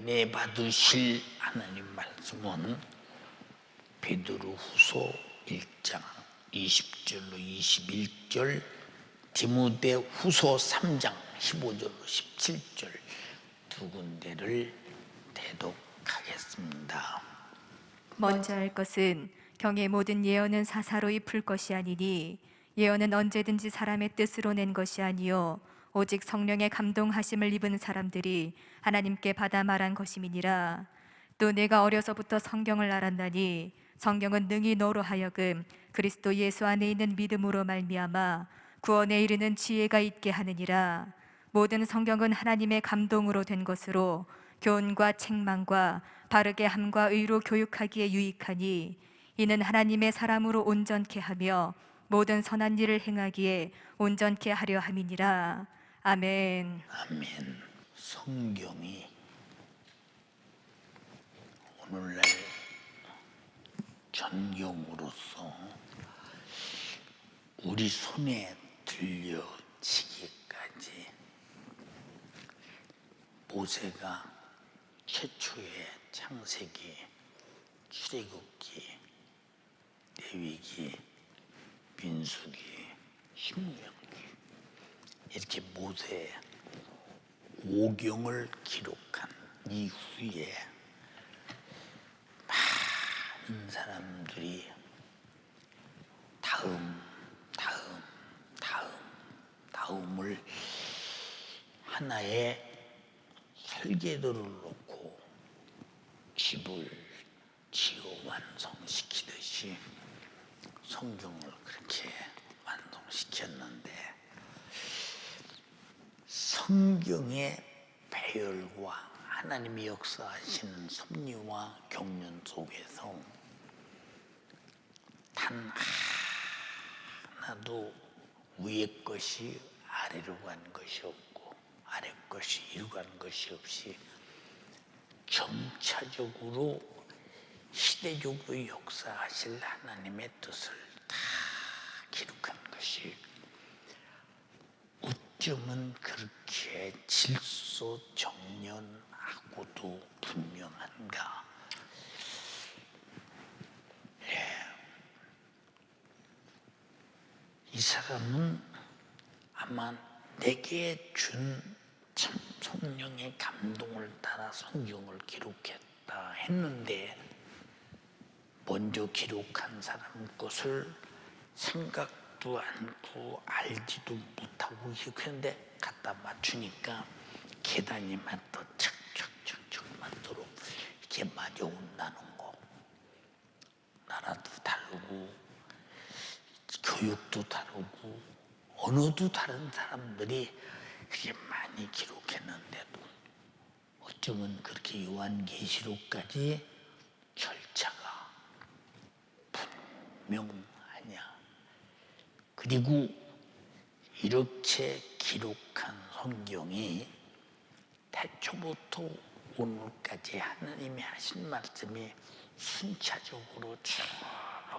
은혜 받으실 하나님 말씀은 베드로후서 1장 20절로 21절, 디모데후서 3장 15절로 17절 두 군데를 대독하겠습니다. 먼저 할 것은 경의 모든 예언은 사사로이 풀 것이 아니니 예언은 언제든지 사람의 뜻으로 낸 것이 아니요 오직 성령의 감동하심을 입은 사람들이 하나님께 받아 말한 것임이니라. 또 내가 어려서부터 성경을 알았나니 성경은 능히 너로 하여금 그리스도 예수 안에 있는 믿음으로 말미암아 구원에 이르는 지혜가 있게 하느니라. 모든 성경은 하나님의 감동으로 된 것으로 교훈과 책망과 바르게 함과 의로 교육하기에 유익하니 이는 하나님의 사람으로 온전케 하며 모든 선한 일을 행하기에 온전케 하려 함이니라. 아멘. 아멘. 성경이 오늘날 전경으로서 우리 손에 들려지기까지 모세가 최초의 창세기, 출애굽기, 레위기, 민수기, 신명기 이렇게 모세의 5경을 기록한 이후에 많은 사람들이 다음을 하나의 설계도를 놓고 집을 지어 완성시키듯이 성경을 그렇게 완성시켰는데, 성경의 배열과 하나님이 역사하시는 섭리와 경륜 속에서 단 하나도 위에 것이 아래로 간 것이 없고 아래 것이 위로 간 것이 없이 점차적으로 시대적으로 역사하실 하나님의 뜻을 다 기록한 것이 어쩌면 그렇게 질서정연하고도 분명한가. 이 사람은 아마 내게 준 참 성령의 감동을 따라 성경을 기록했다 했는데, 먼저 기록한 사람 것을 생각도 않고 알지도 못하고 기록했는데 갖다 맞추니까 계단이 맞도 척척척척 맞도록 이렇게 맞아 온다는 거. 나라도 다르고 교육도 다르고 언어도 다른 사람들이 그렇게 많이 기록했는데도 어쩌면 그렇게 요한계시록까지 절차가 분명하냐. 그리고 이렇게 기록한 성경이 태초부터 오늘까지 하나님이 하신 말씀이 순차적으로 쭉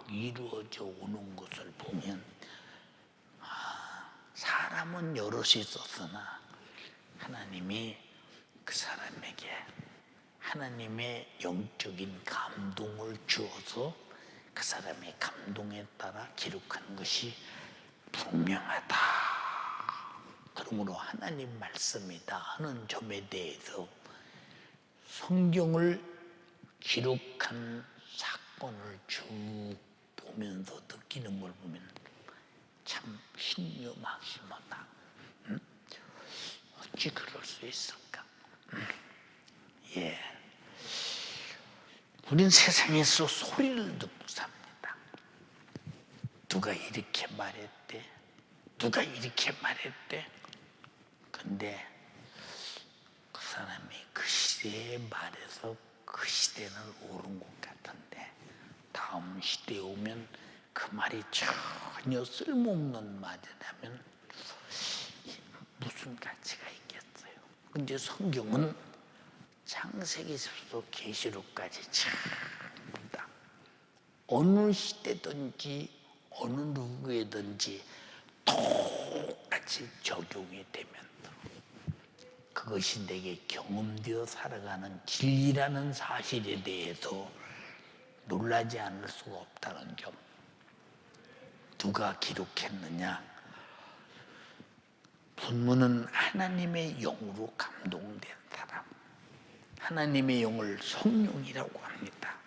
이루어져 오는 것을 보면, 사람은 여럿이 있었으나 하나님이 그 사람에게 하나님의 영적인 감동을 주어서 그 사람의 감동에 따라 기록한 것이 분명하다. 그러므로 하나님 말씀이다 하는 점에 대해서 성경을 기록한 사건을 쭉 보면서 느끼는 걸 보면 참 신묘막심하다. 어찌 그럴 수 있을까? 우린 세상에서 소리를 듣고 삽니다. 누가 이렇게 말했대, 누가 이렇게 말했대. 근데 그 사람이 그 시대에 말해서 그 시대는 옳은 것 같은데, 다음 시대에 오면 그 말이 전혀 쓸모없는 말이라면 무슨 가치가 있겠어요. 근데 성경은 창세기부터 계시록까지 전부 다 어느 시대든지 어느 누구에든지 똑같이 적용이 되면서 그 그것이 내게 경험되어 살아가는 진리라는 사실에 대해서 놀라지 않을 수가 없다는 점. 누가 기록했느냐? 본문은 하나님의 영으로 감동된 사람, 하나님의 영을 성령이라고 합니다.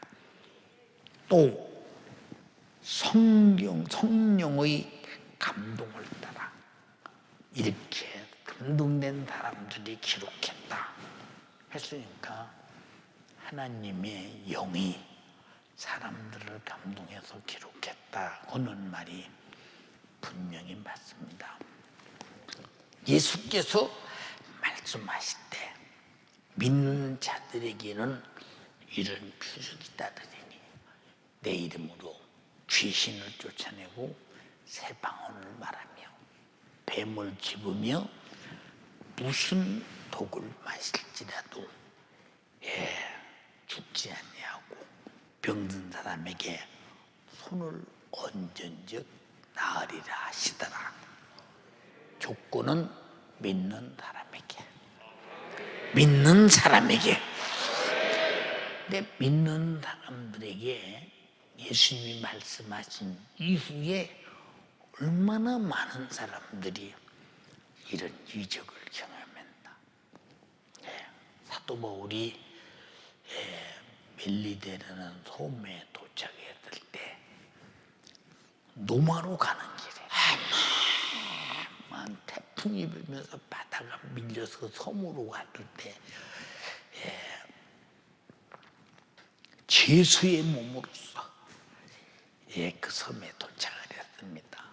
또 성령의 감동을 따라 이렇게 감동된 사람들이 기록했다 했으니까 하나님의 영이 사람들을 감동해서 기록했다 하는 말이 분명히 맞습니다. 예수께서 말씀하실 때 믿는 자들에게는 이런 표적이 따르리니 내 이름으로 귀신을 쫓아내고 새 방언을 말하며 뱀을 집으며 무슨 독을 마실지라도 죽지 아니하고 병든 사람에게 손을 얹은즉 나으리라 하시더라. 조건은 믿는 사람에게. 근데 믿는 사람들에게 예수님이 말씀하신 이후에 얼마나 많은 사람들이 이런 이적을 경험했나. 사도 바울이 멜리데라는 섬에 도착했을 때 노마로 가는 길에 어마어마한 태풍이 불면서 바다가 밀려서 섬으로 갔을 때 죄수의 몸으로서 그 섬에 도착을 했습니다.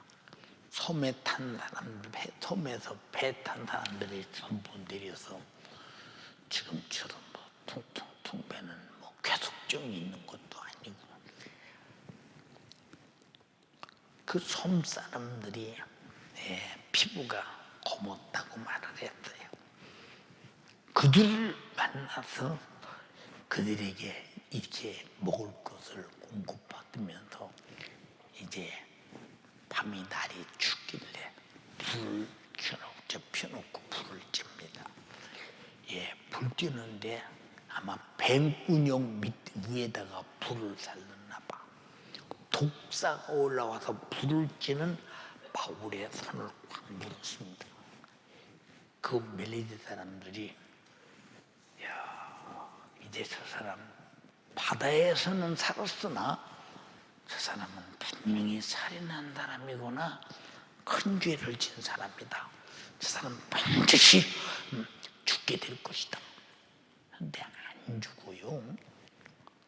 섬에 탄 사람들, 섬에서 배 탄 사람들이 전부 내려서 지금처럼 뭐 퉁퉁퉁 배는 뭐 쾌속증이 있는 것도 아니고 그 섬 사람들이 피부가 검었다고 말을 했어요. 그들을 만나서 그들에게 이렇게 먹을 것을 공급받으면서 이제 밤이 날이 춥길래 불을 펴놓고 불을 찝니다. 불 찌는데 아마 뱀군용 밑 위에다가 불을 살렸나 봐. 독사가 올라와서 불을 찌는 바울의 손을 확 물었습니다. 그 멜리데 사람들이 이제 저 사람 바다에서는 살았으나 저 사람은 분명히 살인한 사람이구나, 큰 죄를 진 사람이다. 저 사람은 반드시 죽게 될 것이다. 근데 안 죽어요.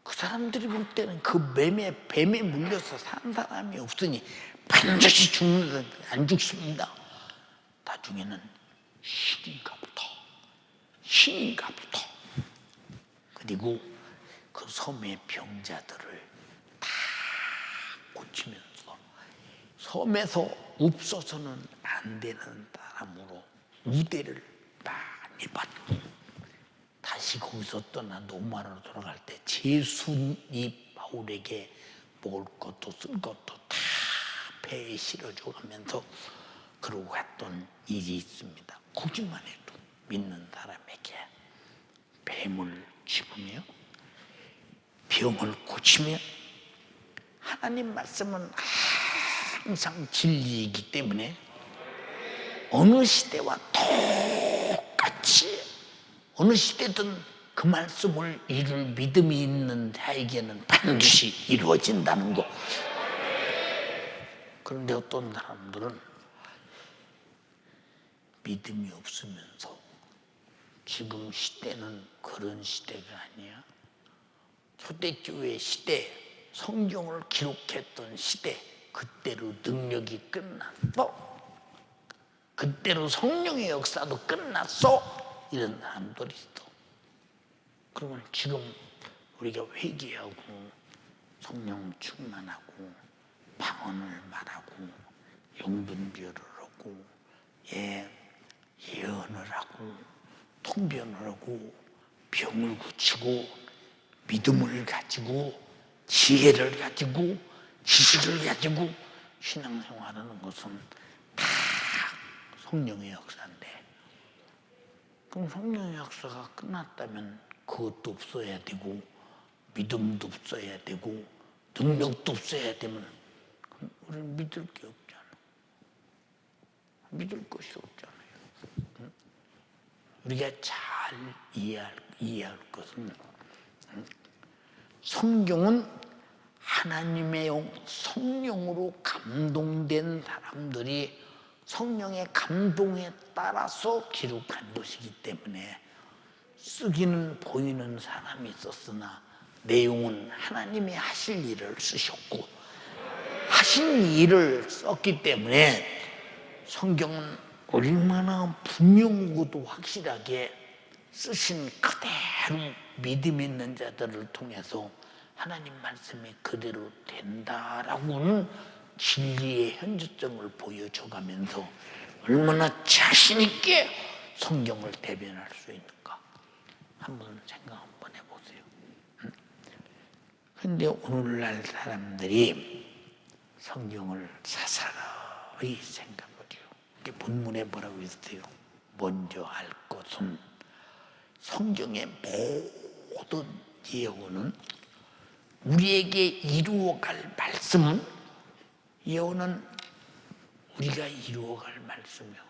그 사람들이 볼 때는 그 뱀에 물려서 산 사람이 없으니 반드시 죽는다. 안 죽습니다. 나중에는 신인가부터 그리고 그 섬의 병자들을 다 고치면서 섬에서 없어서는 안 되는 사람으로 우대를 많이 받고 다시 거기서 떠나 노마로 돌아갈 때 제순이 바울에게 먹을 것도 쓸 것도 다 배에 실어줘 가면서 그러고 했던 일이 있습니다. 거기만 해도 믿는 사람에게 뱀을 집으며 병을 고치며 하나님 말씀은 항상 진리이기 때문에 어느 시대와 똑같이 어느 시대든 그 말씀을 이룰 믿음이 있는 자에게는 반드시 이루어진다는 거. 그런데 어떤 사람들은 믿음이 없으면서 지금 시대는 그런 시대가 아니야. 초대교회 시대, 성경을 기록했던 시대, 그때로 능력이 끝났어. 그때로 성령의 역사도 끝났어. 이런 사람들이 있어. 그러면 지금 우리가 회개하고 성령 충만하고 방언을 말하고 용분별을 하고 예언을 하고 통변을 하고 병을 고치고 믿음을 가지고 지혜를 가지고 지식을 가지고 신앙생활하는 것은 다 성령의 역사인데 그럼 성령의 역사가 끝났다면 그것도 없어야 되고 믿음도 없어야 되고 능력도 없어야 되면 우리는 믿을 게 없잖아. 믿을 것이 없잖아요. 우리가 잘 이해할 것은 성경은 하나님의 성령으로 감동된 사람들이 성령의 감동에 따라서 기록한 것이기 때문에 쓰기는 보이는 사람이 썼으나 내용은 하나님이 하실 일을 쓰셨고 하신 일을 썼기 때문에 성경은 얼마나 분명하고도 확실하게 쓰신 그대로 믿음 있는 자들을 통해서 하나님 말씀이 그대로 된다라고는 진리의 현저점을 보여줘가면서 얼마나 자신 있게 성경을 대변할 수 있는가 한번 생각 한번 해보세요. 그런데 오늘날 사람들이 성경을 사사로이 생각해요. 이게 본문에 뭐라고 했어요? 먼저 알 것은 성경의 모든 예언은 우리에게 이루어갈 말씀은 예언은 우리가 이루어갈 말씀이요.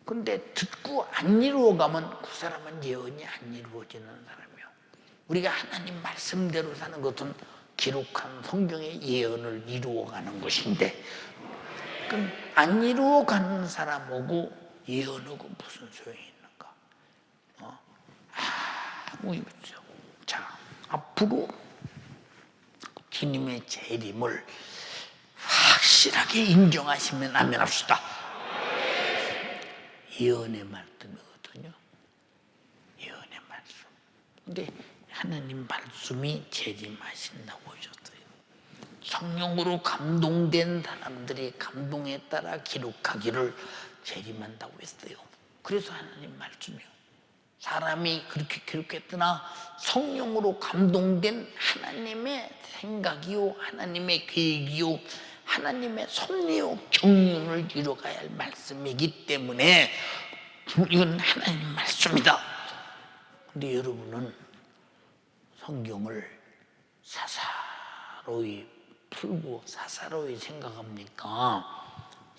근데 듣고 안 이루어가면 그 사람은 예언이 안 이루어지는 사람이요. 우리가 하나님 말씀대로 사는 것은 기록한 성경의 예언을 이루어가는 것인데 그럼 안 이루어가는 사람하고 예언하고 무슨 소용이 있는가? 아무 의미 없죠. 자, 앞으로 주님의 재림을 확실하게 인정하시면 아멘합시다. 예언의 말씀이거든요. 예언의 말씀. 근데 하나님 말씀이 재림하신다고 하셨어요. 성령으로 감동된 사람들이 감동에 따라 기록하기를 재림한다고 했어요. 그래서 하나님 말씀이요. 사람이 그렇게 기록했으나 성령으로 감동된 하나님의 생각이요, 하나님의 계획이요, 하나님의 섭리요, 경륜을 이루어가야 할 말씀이기 때문에 이건 하나님 말씀이다. 근데 여러분은 성경을 사사로이 풀고 사사로이 생각합니까?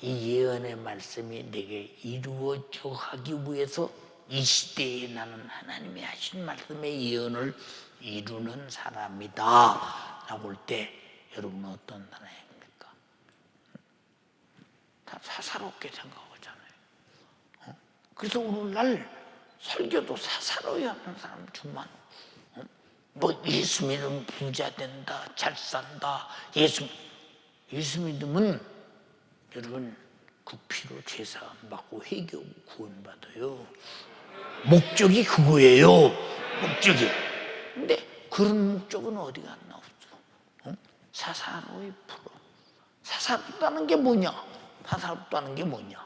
이 예언의 말씀이 내게 이루어져 가기 위해서 이 시대에 나는 하나님이 하신 말씀의 예언을 이루는 사람이다 라고 할 때 여러분은 어떤 사람입니까? 다 사사롭게 생각하잖아요. 그래서 오늘날 설교도 사사로이 하는 사람 정말 뭐 예수 믿으면 부자 된다, 잘 산다. 예수 믿으면 여러분 그 피로 제사 안 받고 회개하고 구원받아요. 목적이 그거예요. 목적이. 근데 그런 목적은 어디가 안 나오죠. 사사로이 풀어. 사사롭다는 게 뭐냐? 사사롭다는 게 뭐냐?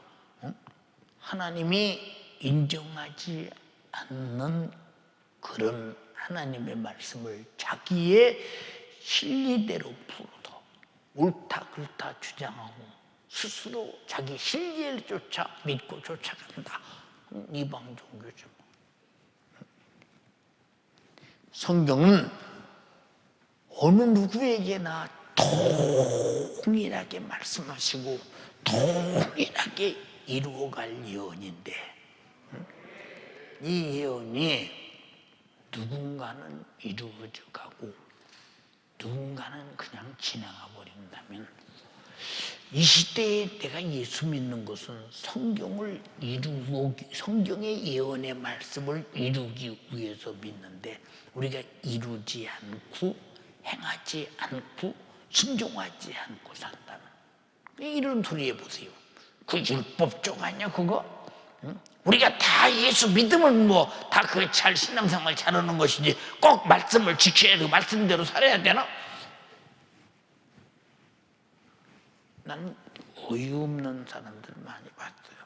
하나님이 인정하지 않는 그런 하나님의 말씀을 자기의 실리대로 풀어도 옳다 그렇다 주장하고 스스로 자기 실리를 쫓아 믿고 쫓아간다. 이방 종교죠. 성경은 어느 누구에게나 동일하게 말씀하시고 동일하게 이루어갈 예언인데 이 예언이 누군가는 이루어져 가고 누군가는 그냥 지나가 버린다면 이 시대에 내가 예수 믿는 것은 성경의 예언의 말씀을 이루기 위해서 믿는데 우리가 이루지 않고 행하지 않고 순종하지 않고 산다는 이런 소리 해보세요. 그 율법적 아니야 그거? 우리가 다 예수 믿으면 뭐 다 그 잘 신앙생활 잘하는 것이지 꼭 말씀을 지켜야 되고 말씀대로 살아야 되나? 난 어이없는 사람들 많이 봤어요.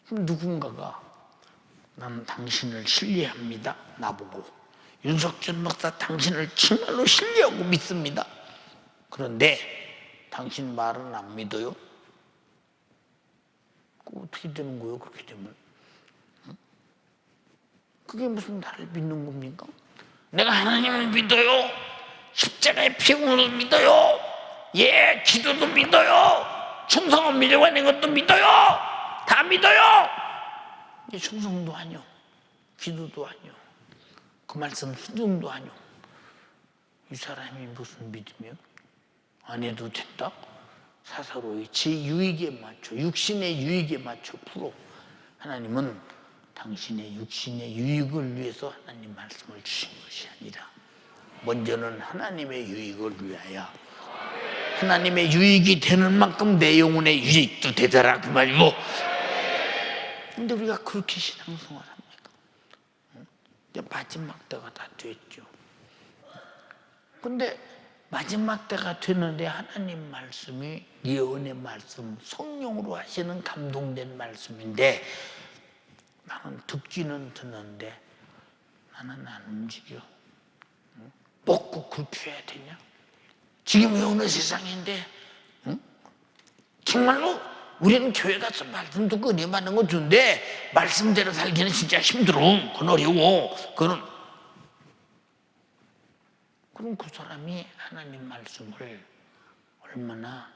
그럼 누군가가 나는 당신을 신뢰합니다. 나보고 윤석준 목사 당신을 정말로 신뢰하고 믿습니다. 그런데 당신 말은 안 믿어요? 어떻게 되는 거예요? 그렇게 되면 그게 무슨 나를 믿는 겁니까? 내가 하나님을 믿어요. 십자가의 피 흘린 걸 믿어요. 예, 기도도 믿어요. 충성은 밀려가는 것도 믿어요. 다 믿어요. 이게 충성도 아니요, 기도도 아니요, 그 말씀 순종도 아니요. 이 사람이 무슨 믿으며 안 해도 된다? 사사로이 제 유익에 맞춰, 육신의 유익에 맞춰 풀어. 하나님은 당신의 육신의 유익을 위해서 하나님 말씀을 주신 것이 아니라 먼저는 하나님의 유익을 위하여, 하나님의 유익이 되는 만큼 내 영혼의 유익도 되더라 그 말이고. 근데 우리가 그렇게 신앙생활 합니까? 이제 마지막 때가 다 됐죠. 근데 마지막 때가 되는데 하나님 말씀이 예언의 말씀, 성령으로 하시는 감동된 말씀인데 나는 듣기는 듣는데 나는 안 움직여. 먹고 굶겨야 되냐? 지금이 어느 세상인데, 응? 정말로 우리는 교회 가서 말씀 듣고 은혜 받는 건 좋은데 말씀대로 살기는 진짜 힘들어. 그건 어려워. 그럼 그 사람이 하나님 말씀을 얼마나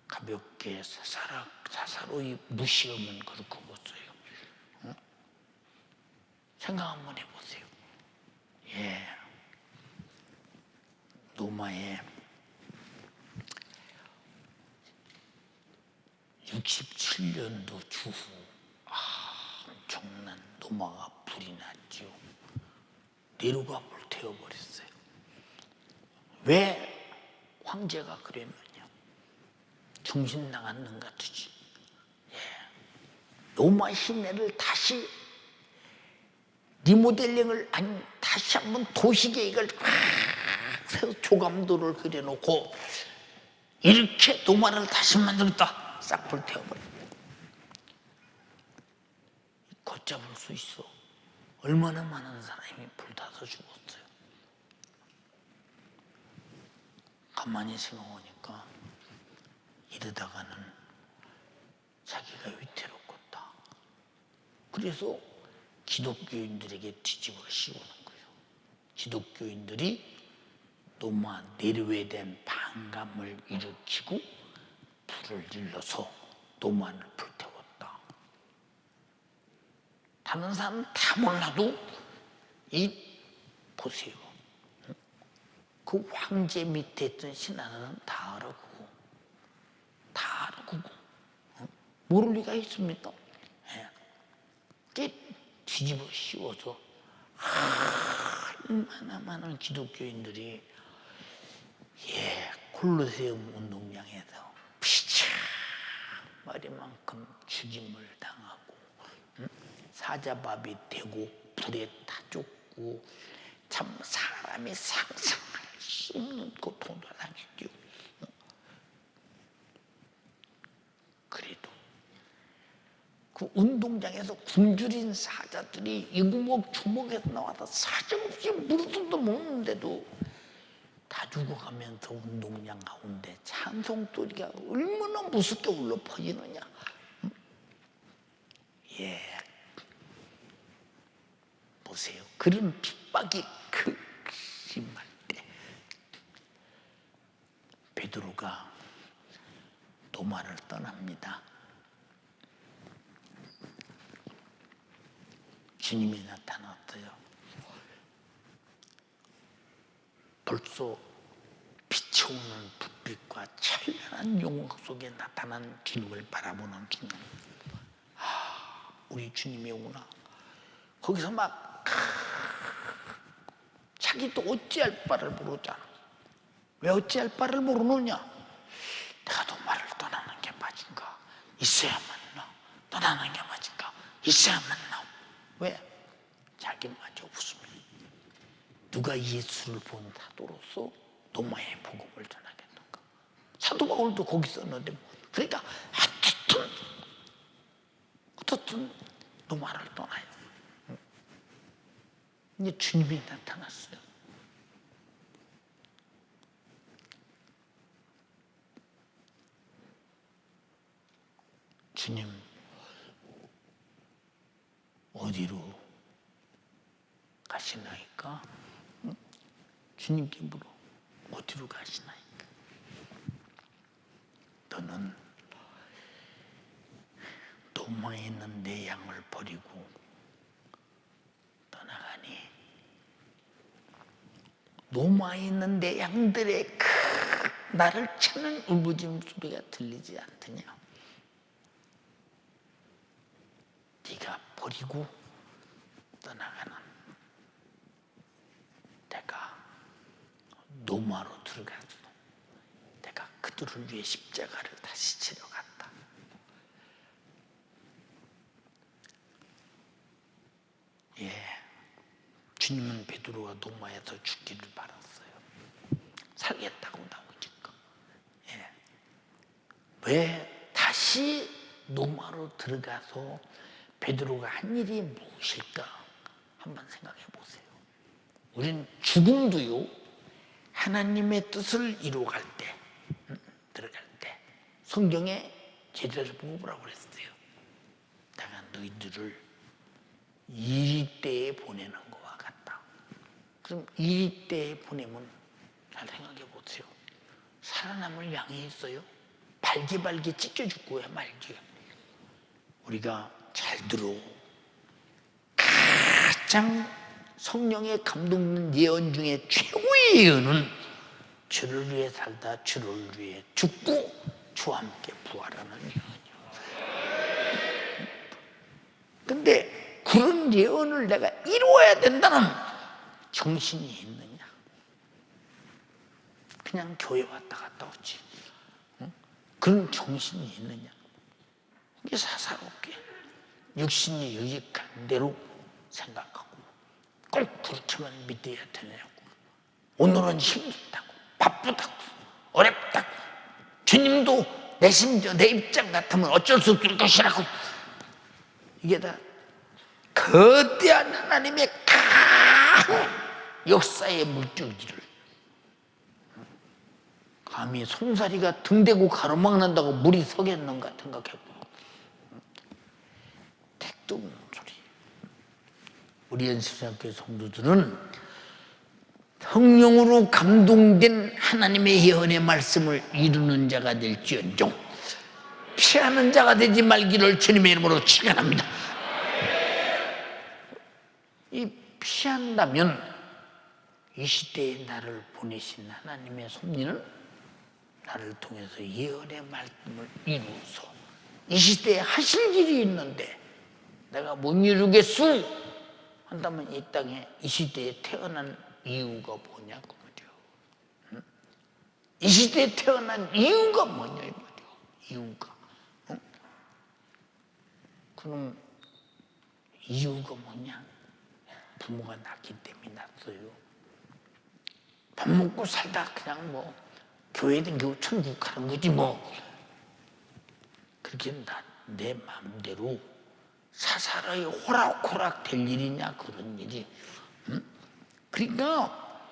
가볍게 사사로이 무시하면 그렇게 못써요. 응? 생각 한번 해보세요. 예, 노마의 67년도 주후 엄청난 노마가 불이 났지요. 네로가 불태워버렸어요. 왜 황제가 그랬느냐? 정신 나갔는 것 같으지. 예. 노마 시내를 다시 리모델링을 다시 한번 도시계획을 세워서 조감도를 그려놓고 이렇게 노마를 다시 만들었다. 싹 불태워버려. 걷잡을 수 있어. 얼마나 많은 사람이 불타서 죽었어요. 가만히 생각하니까 이러다가는 자기가 위태롭겠다. 그래서 기독교인들에게 뒤집어 씌우는 거예요. 기독교인들이 노마 네로에 대한 반감을 일으키고 불을 일러서 노마를 불태웠다. 다른 사람은 다 몰라도 보세요. 그 황제 밑에 있던 신하들은 다 알아보고 다 알아보고 모를 리가 있습니까? 예. 뒤집어 씌워서 얼마나 많은 기독교인들이 콜로세움 운동장에서 피차 머리만큼 죽임을 당하고 사자밥이 되고 불에 타 죽고 참 사람이 상상할 수 없는 고통도 당했죠. 그래도 그 운동장에서 굶주린 사자들이 이구목 주먹에서 나와서 사정없이 무릎도 먹는데도 다 죽어가면서 운동장 가운데 찬송 소리가 얼마나 무섭게 울려 퍼지느냐. 예, 보세요. 그런 핍박이 심할 때 베드로가 노마를 떠납니다. 주님이 나타났어요. 벌써 비춰오는 불빛과 찬란한 영광 속에 나타난 주님을 바라보는 주님. 우리 주님이구나. 거기서 막 자기도 어찌할 바를 모르잖아. 왜 어찌할 바를 모르느냐? 내가 노마를 떠나는 게 맞은가? 있어야만 나. 떠나는 게 맞은가? 있어야만 나. 왜? 자기마저 웃으면 누가 예수를 본 사도로서 노마의 복음을 전하겠는가? 사도 바울도 거기 썼는데 그러니까 어떻든 노마를 떠나요. 이제 주님이 나타났어요. 주님 어디로 가시나이까? 응? 주님께 물어. 어디로 가시나이까? 너는 도마에 있는 내 양을 버리고 떠나가니 도마에 있는 내 양들의 나를 찾는 울부짖음 소리가 들리지 않더냐? 네가 버리고 떠나가는 내가 노마로 들어가서 내가 그들을 위해 십자가를 다시 치러 갔다. 예, 주님은 베드로가 노마에서 죽기를 바랐어요. 살겠다고 나오니까. 예. 왜 다시 노마로 들어가서 베드로가 한 일이 무엇일까? 한번 생각해 보세요. 우리는 죽음도요, 하나님의 뜻을 이루어갈 때, 들어갈 때 성경에 제자를 보고 뭐라고 그랬어요? 내가 너희들을 이리때에 보내는 것과 같다. 그럼 이리때에 보내면 잘 생각해 보세요. 살아남을 양이 있어요? 발기발기 찢겨 죽고야 말기. 우리가 잘 들어. 가장 성령의 감동된 예언 중에 최고의 예언은 주를 위해 살다 주를 위해 죽고 주와 함께 부활하는 예언이요. 근데 그런 예언을 내가 이루어야 된다는 정신이 있느냐? 그냥 교회 왔다 갔다 오지. 그런 정신이 있느냐? 이게 사사롭게 육신이 유익한 대로 생각하고 꼭 그렇게만 믿어야 되냐고. 오늘은 힘들다고, 바쁘다고, 어렵다고, 주님도 내 심지어 내 입장 같으면 어쩔 수 없을 것이라고. 이게 다 거대한 하나님의 큰 역사의 물줄기를 감히 송사리가 등대고 가로막는다고 물이 서겠는가 생각해보고 택도 없는 소리. 우리 연습생학교 성도들은 성령으로 감동된 하나님의 예언의 말씀을 이루는 자가 될지언정 피하는 자가 되지 말기를 주님의 이름으로 축원합니다. 이 피한다면 이 시대에 나를 보내신 하나님의 섭리는 나를 통해서 예언의 말씀을 이루어서 이 시대에 하실 일이 있는데 내가 못 이루겠소 한다면 이 땅에 이 시대에 태어난 이유가 뭐냐고 말이요. 응? 이 시대에 태어난 이유가 뭐냐 이 말이요. 이유가. 응? 그럼 이유가 뭐냐? 부모가 낳기 때문에 낳았어요. 밥 먹고 살다 그냥 뭐 교회 댕기고 천국 가는 거지 뭐. 그렇게 내 마음대로 사사로이 호락호락 될 일이냐 그런 일이. 응? 그러니까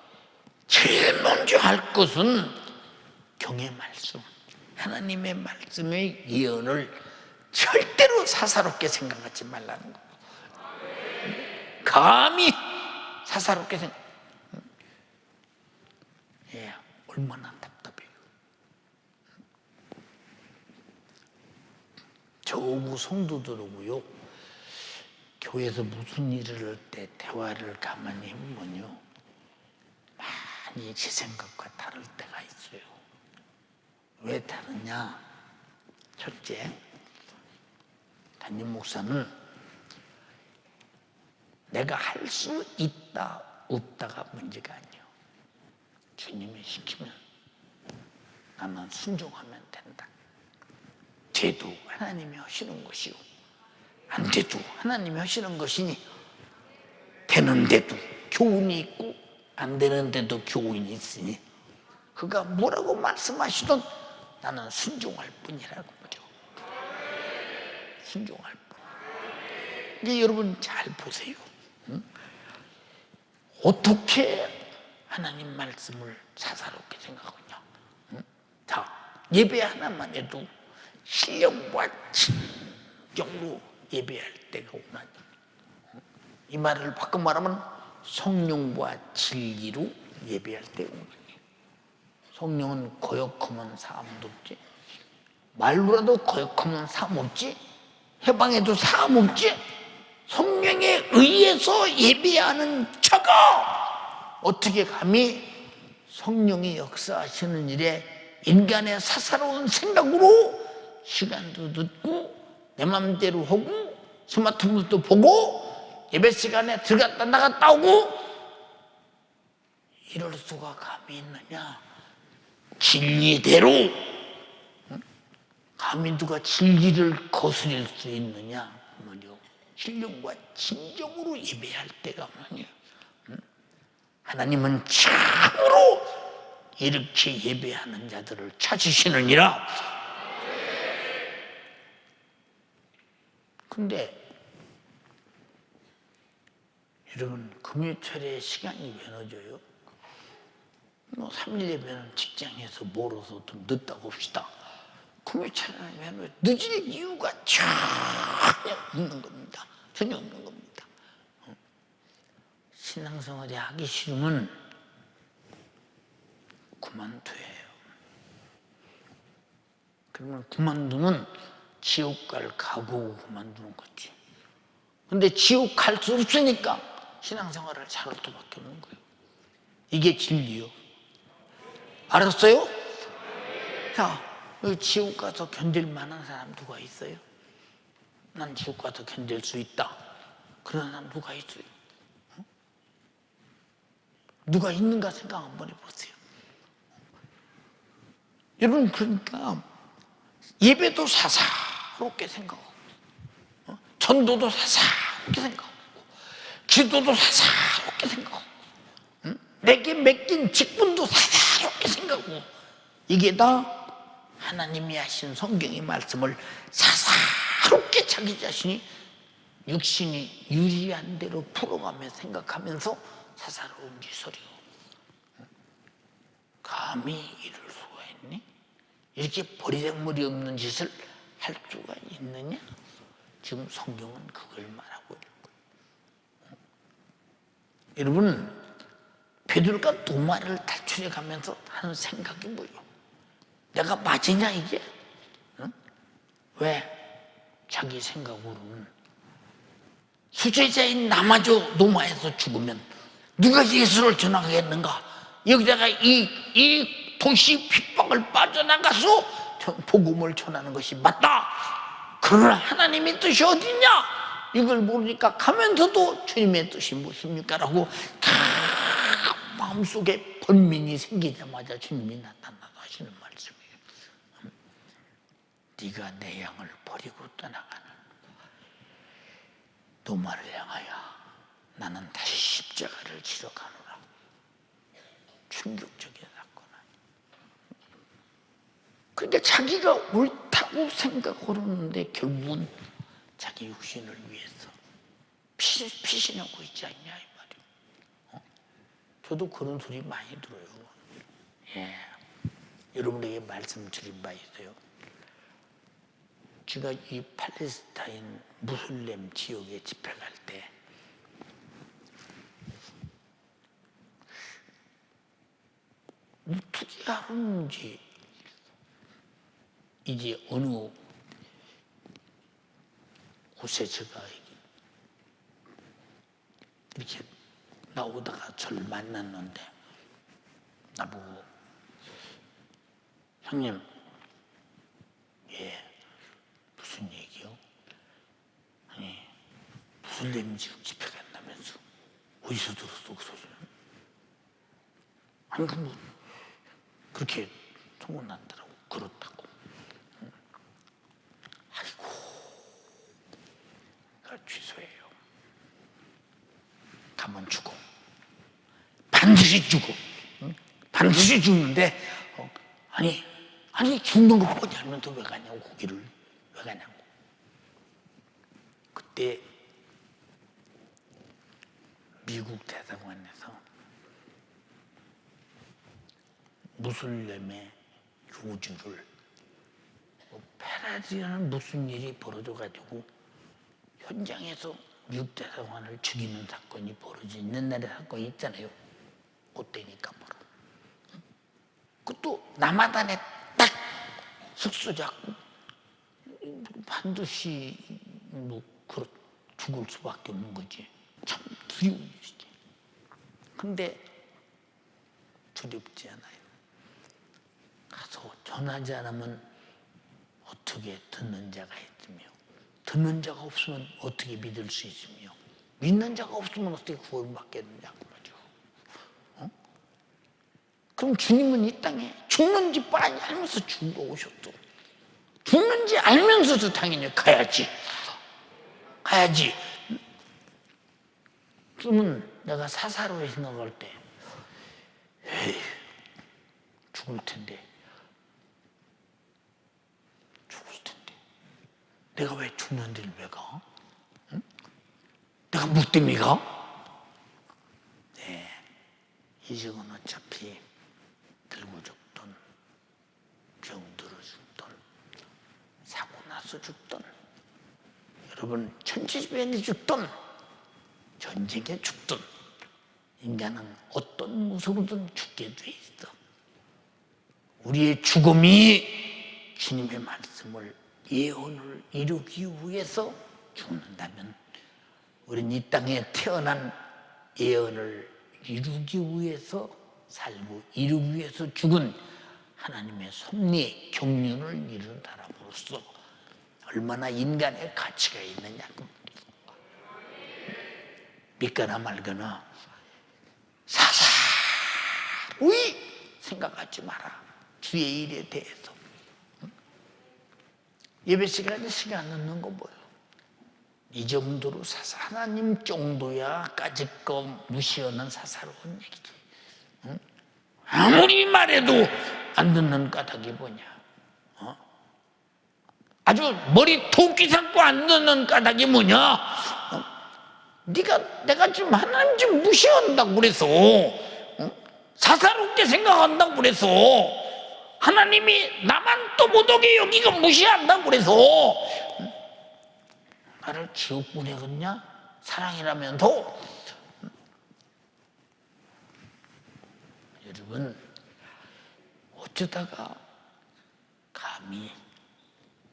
제일 먼저 할 것은 경의 말씀, 하나님의 말씀의 예언을 절대로 사사롭게 생각하지 말라는 거예요. 감히 사사롭게 생각. 예, 얼마나 답답해요. 저우 성도들하고요 교회에서 무슨 일을 할 때 대화를 가만히 해보면요 많이 제 생각과 다를 때가 있어요. 왜 다르냐? 첫째, 담임 목사는 내가 할 수 있다 없다가 문제가 아니에요. 주님이 시키면 나는 순종하면 된다. 돼도 하나님이 하시는 것이요 안 돼도 하나님이 하시는 것이니 되는데도 교훈이 있고 안 되는데도 교훈이 있으니 그가 뭐라고 말씀하시든 나는 순종할 뿐이라고 그러죠. 순종할 뿐. 이제 여러분 잘 보세요. 응? 어떻게 하나님 말씀을 사사롭게 생각하냐? 응? 자, 예배 하나만 해도 실력과 진정으로 예배할 때가 오나니 이 말을 바꿔 말하면 성령과 진리로 예배할 때 오는 거예요. 성령은 거역하면 사함도 없지, 말로라도 거역하면 사함 없지, 해방해도 사함 없지. 성령에 의해서 예배하는 자가 어떻게 감히 성령이 역사하시는 일에 인간의 사사로운 생각으로 시간도 늦고 내 맘대로 하고 스마트폰도 보고 예배 시간에 들어갔다 나갔다 오고 이럴 수가 감히 있느냐. 진리대로 감히 누가 진리를 거스릴 수 있느냐 말이요. 신령과 진정으로 예배할 때가 말이야. 하나님은 참으로 이렇게 예배하는 자들을 찾으시느니라. 근데 여러분, 금요철에 시간이 왜 늦어요? 뭐 3일 예배는 직장에서 멀어서 좀 늦다고 합시다. 금요철에는 왜 늦어요? 늦을 이유가 전혀 없는 겁니다. 전혀 없는 겁니다. 신앙생활이 하기 싫으면 그만둬야 해요. 그러면 그만두면 지옥 갈 각오고 그만두는 거지. 근데 지옥 갈 수 없으니까 신앙생활을 잘할 수밖에 없는 거예요. 이게 진리요. 알았어요? 자, 여기 지옥 가서 견딜 만한 사람 누가 있어요? 난 지옥 가서 견딜 수 있다. 그런 사람 누가 있어요? 누가 있는가 생각 한번 해보세요. 여러분, 그러니까 예배도 사사롭게 생각하고 전도도 사사롭게 생각하고 기도도 사사롭게 생각하고 내게 맡긴 직분도 사사롭게 생각하고 이게 다 하나님이 하신 성경의 말씀을 사사롭게 자기 자신이 육신이 유리한 대로 풀어가며 생각하면서 사사로운 짓소리요. 감히 이럴 수가 있니? 이렇게 버리장머리 없는 짓을 할 수가 있느냐? 지금 성경은 그걸 말하고 있는 거예요. 여러분, 베드로가 도마를 탈출해 가면서 하는 생각이 뭐예요? 내가 맞으냐 이게? 응? 왜? 자기 생각으로는 수제자인 나마저 노마에서 죽으면 누가 예수를 전하겠는가? 여기다가 이 도시 핍박을 빠져나가서 복음을 전하는 것이 맞다. 그러나 하나님의 뜻이 어디냐? 이걸 모르니까 가면서도 주님의 뜻이 무엇입니까? 라고 다 마음속에 번민이 생기자마자 주님이 나타나서 하시는 말씀이에요. 네가 내 양을 버리고 떠나가는 노마를 향하여 나는 다시 십자가를 지러 가노라. 충격적인 사건 아니에요. 그러니까 자기가 옳다고 생각하는데 결국은 자기 육신을 위해서 피신하고 있지 않냐 이 말이에요. 저도 그런 소리 많이 들어요. 예. 여러분에게 말씀드린 바 있어요. 제가 이 팔레스타인 무슬림 지역에 집회 갈 때 어떻게 하는지 이제 어느 곳에 제가 이렇게 나오다가 저를 만났는데 나보고 형님, 예, 무슨 얘기요? 아니, 무슬림 지역 집회 간다면서 어디서 들었어 그 소리는? 아니 뭐 그렇게 소문난다라고 그렇다고. 아이고, 그러니까 취소해요. 가면 죽어. 반드시 죽어. 응? 반드시 죽는데 아니 죽는 거 보지 않으면서 왜 가냐고. 거기를 왜 가냐고. 그때 미국 대사관에서 무슬림의 교주를 페라지라는 무슨 일이 벌어져가지고 현장에서 육대사관을 죽이는 사건이 벌어진 옛날에 사건이 있잖아요. 그때니까 바로. 그것도 남아단에 딱 숙소 잡고 반드시 뭐 죽을 수밖에 없는 거지. 참 두려운 일이지. 근데 두렵지 않아요. 가서 전하지 않으면 어떻게 듣는 자가 있으며, 듣는 자가 없으면 어떻게 믿을 수 있으며, 믿는 자가 없으면 어떻게 구원받겠느냐고 말이죠. 그럼 주님은 이 땅에 죽는지 뻔히 알면서 죽으러 오셨어. 죽는지 알면서도 당연히 가야지. 그러면 내가 사사로이 생각할 때, 에이, 죽을 텐데. 내가 왜 죽는 데를 왜 가? 응? 내가 뭐 때문에 가? 네, 이직은 어차피 들고 죽던, 병들어 죽던, 사고 나서 죽던, 여러분 천지변이 죽던, 전쟁에 죽던, 인간은 어떤 모습으로든 죽게 돼 있어. 우리의 죽음이 주님의 말씀을 예언을 이루기 위해서 죽는다면, 우리는 이 땅에 태어난 예언을 이루기 위해서 살고 이루기 위해서 죽은 하나님의 섭리 경륜을 이룬 사람으로서 얼마나 인간의 가치가 있느냐. 믿거나 말거나 사사로이 생각하지 마라. 주의 일에 대해서. 예배 시간에 시간 넣는 거 뭐예요? 이 정도로 하나님 정도야 까짓거 무시하는 사사로운 얘기지. 응? 아무리 말해도 안 듣는 까닭이 뭐냐? 아주 머리 토끼 잡고 안 듣는 까닭이 뭐냐? 내가 지금 하나님 좀 무시한다고 그래서, 사사롭게 생각한다고 그래서, 하나님이 나만 또 못오게 여기가 무시한다고 그래서 나를 지옥 보내겠냐? 사랑이라면서. 여러분, 어쩌다가 감히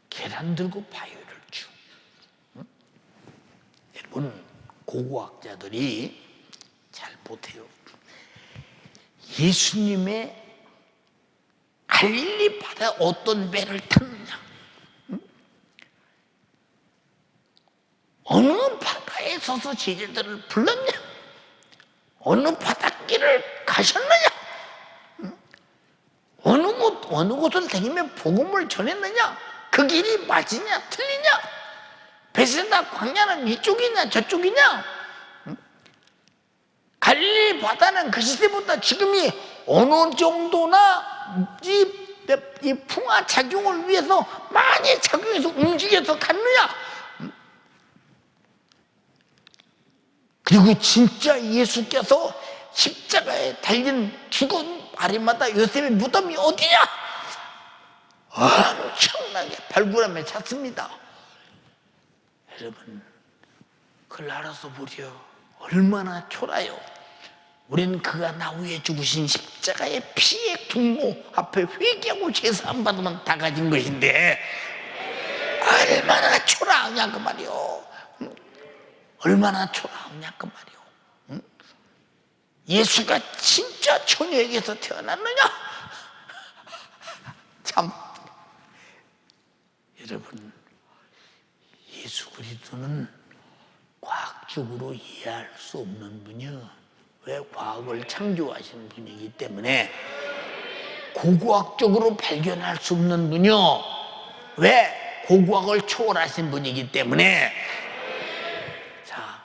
계란 들고 바위를 쳐. 여러분, 고고학자들이 잘 보세요. 예수님의 갈릴리 바다에 어떤 배를 탔느냐? 어느 바다에 서서 제자들을 불렀냐? 어느 바닷길을 가셨느냐? 어느 곳을 다니며 복음을 전했느냐? 그 길이 맞으냐 틀리냐? 베세다 광야는 이쪽이냐 저쪽이냐? 갈릴리 바다는 그 시대보다 지금이 어느 정도나 이 풍화 작용을 위해서 많이 작용해서 움직여서 갔느냐? 그리고 진짜 예수께서 십자가에 달린 죽은 아리마다 요셉의 무덤이 어디냐? 엄청나게 발굴하며 찾습니다. 여러분, 그걸 알아서 보려 얼마나 초라요. 우리는 그가 나 위해 죽으신 십자가의 피의 등모 앞에 회개하고 제사 안 받으면 다 가진 것인데 얼마나 초라하냐 그 말이요. 얼마나 초라하냐 그 말이요. 예수가 진짜 처녀에게서 태어났느냐? 참, 여러분, 예수 그리스도는 과학적으로 이해할 수 없는 분이요. 왜? 과학을 창조하신 분이기 때문에. 고고학적으로 발견할 수 없는 분이요. 왜? 고고학을 초월하신 분이기 때문에. 자,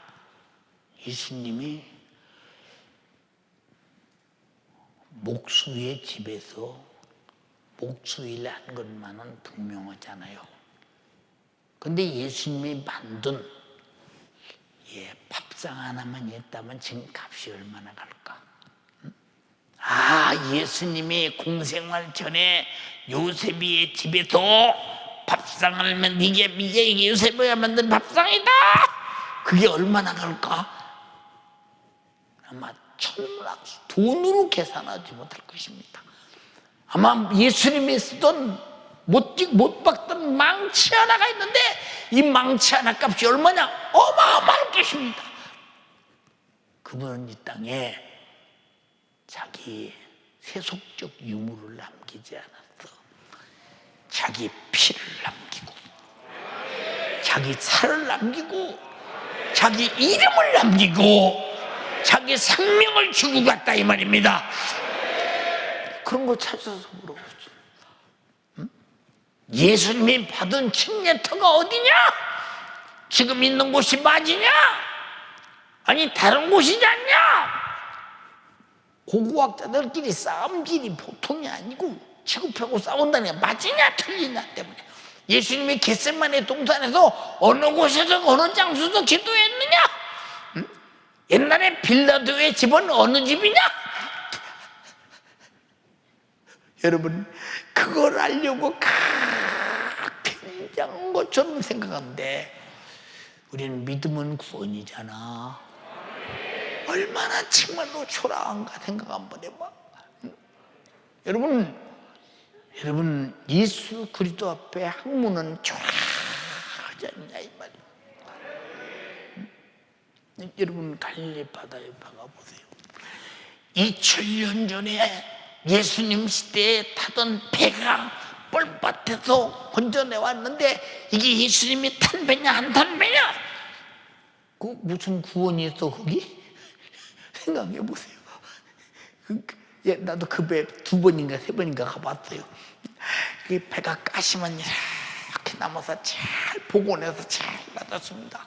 예수님이 목수의 집에서 목수일 한 것만은 분명하잖아요. 근데 예수님이 만든 밥상 하나만 있다면 지금 값이 얼마나 갈까? 예수님이 공생활 전에 요셉의 집에서 밥상을 만든 이게 요셉이가 만든 밥상이다. 그게 얼마나 갈까? 아마 천문학수, 돈으로 계산하지 못할 것입니다. 아마 예수님이 쓰던 못 박던 망치 하나가 있는데 이 망치 하나 값이 얼마냐? 어마어마할 것입니다. 그분은 이 땅에 자기 세속적 유물을 남기지 않았어. 자기 피를 남기고, 자기 살을 남기고, 자기 이름을 남기고, 자기 생명을 주고 갔다 이 말입니다. 그런 거 찾아서 물어보죠. 응? 예수님이 받은 침례터가 어디냐? 지금 있는 곳이 맞으냐? 아니 다른 곳이지 않냐? 고고학자들끼리 싸움질이 보통이 아니고 취급하고 싸운다는 게 맞으냐 틀리냐 때문에. 예수님이 겟세마네 동산에서 어느 곳에서 어느 장소에서 기도했느냐? 응? 옛날에 빌라도의 집은 어느 집이냐? 여러분 그걸 알려고 굉장한 것처럼 생각하는데 우리는 믿음은 구원이잖아. 얼마나 정말로 초라한가 생각 한번 해봐. 여러분 예수 그리스도 앞에 학문은 초라하지 않냐 이 말이야. 여러분 갈릴리 바다에 박아보세요. 2000년 전에 예수님 시대에 타던 배가 뻘밭에서 건져내 왔는데 이게 예수님이 탄 배냐 안 탄 배냐? 그 무슨 구원이 있어 거기? 생각해 보세요. 나도 그 배 2번인가 3번인가 가봤어요. 그 배가 가시만 이렇게 남아서 잘 복원해서 잘 놔뒀습니다.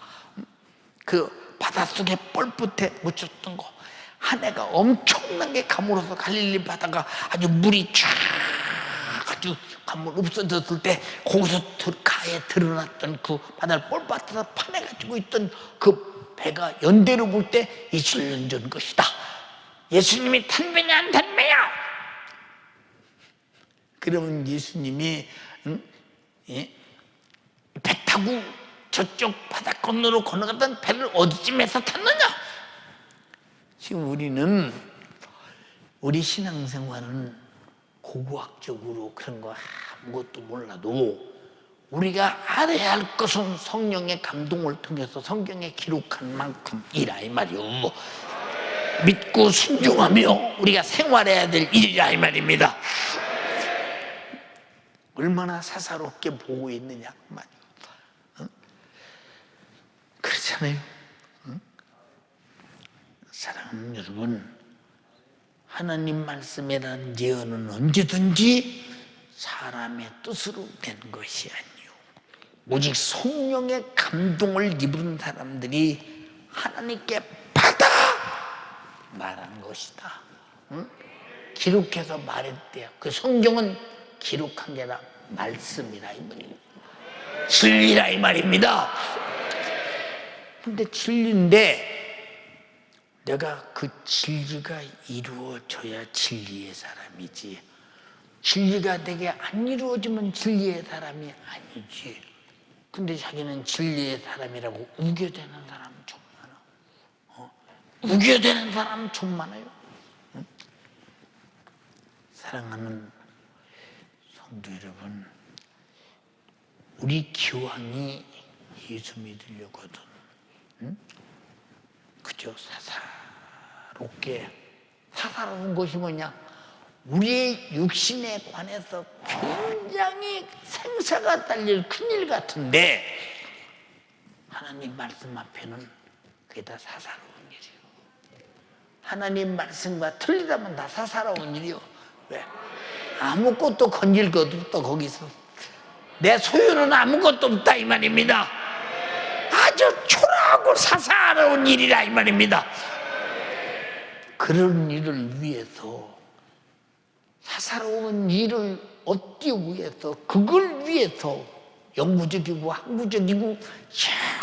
그 바닷속에 뻘밭에 묻혔던 거 한 해가 엄청나게 가물어서 갈릴리 바다가 아주 물이 쫙 아주 가물 없어졌을 때 거기서 가에 드러났던 그 바다를 뻘밭에서 파내가지고 있던 그 배가 연대로 볼 때 2000년 전 것이다. 예수님이 탄 배냐 안 탄 배냐? 그러면 예수님이 배 타고 저쪽 바닷건너로 건너가던 배를 어디쯤에서 탔느냐? 지금 우리 신앙생활은 고고학적으로 그런 거 아무것도 몰라도 우리가 알아야 할 것은 성령의 감동을 통해서 성경에 기록한 만큼이라 이 말이요. 믿고 순종하며 우리가 생활해야 될 일이라 이 말입니다. 얼마나 사사롭게 보고 있느냐 말이요. 그렇잖아요. 사랑하는 여러분, 하나님 말씀이라는 예언은 언제든지 사람의 뜻으로 된 것이 아니요 오직 성령의 감동을 입은 사람들이 하나님께 받아 말한 것이다. 응? 기록해서 말했대요. 그 성경은 기록한 게 아니라 말씀이라 이 말입니다. 진리라 이 말입니다. 근데 진리인데 내가 그 진리가 이루어져야 진리의 사람이지, 진리가 내게 안 이루어지면 진리의 사람이 아니지. 근데 자기는 진리의 사람이라고 우겨대는 사람 좀 많아. 우겨대는 사람 좀 많아요. 응? 사랑하는 성도 여러분, 우리 기왕이 예수 믿으려거든 그저 사사로운 것이 뭐냐? 우리의 육신에 관해서 굉장히 생사가 달릴 큰일 같은데 하나님 말씀 앞에는 그게 다 사사로운 일이에요. 하나님 말씀과 틀리다면 다 사사로운 일이요. 왜? 아무것도 건질 것도 없다. 거기서 내 소유는 아무것도 없다 이 말입니다. 아주 초라하고 사사로운 일이라 이 말입니다. 그런 일을 위해서, 사사로운 일을 얻기 위해서, 그걸 위해서 영구적이고 항구적이고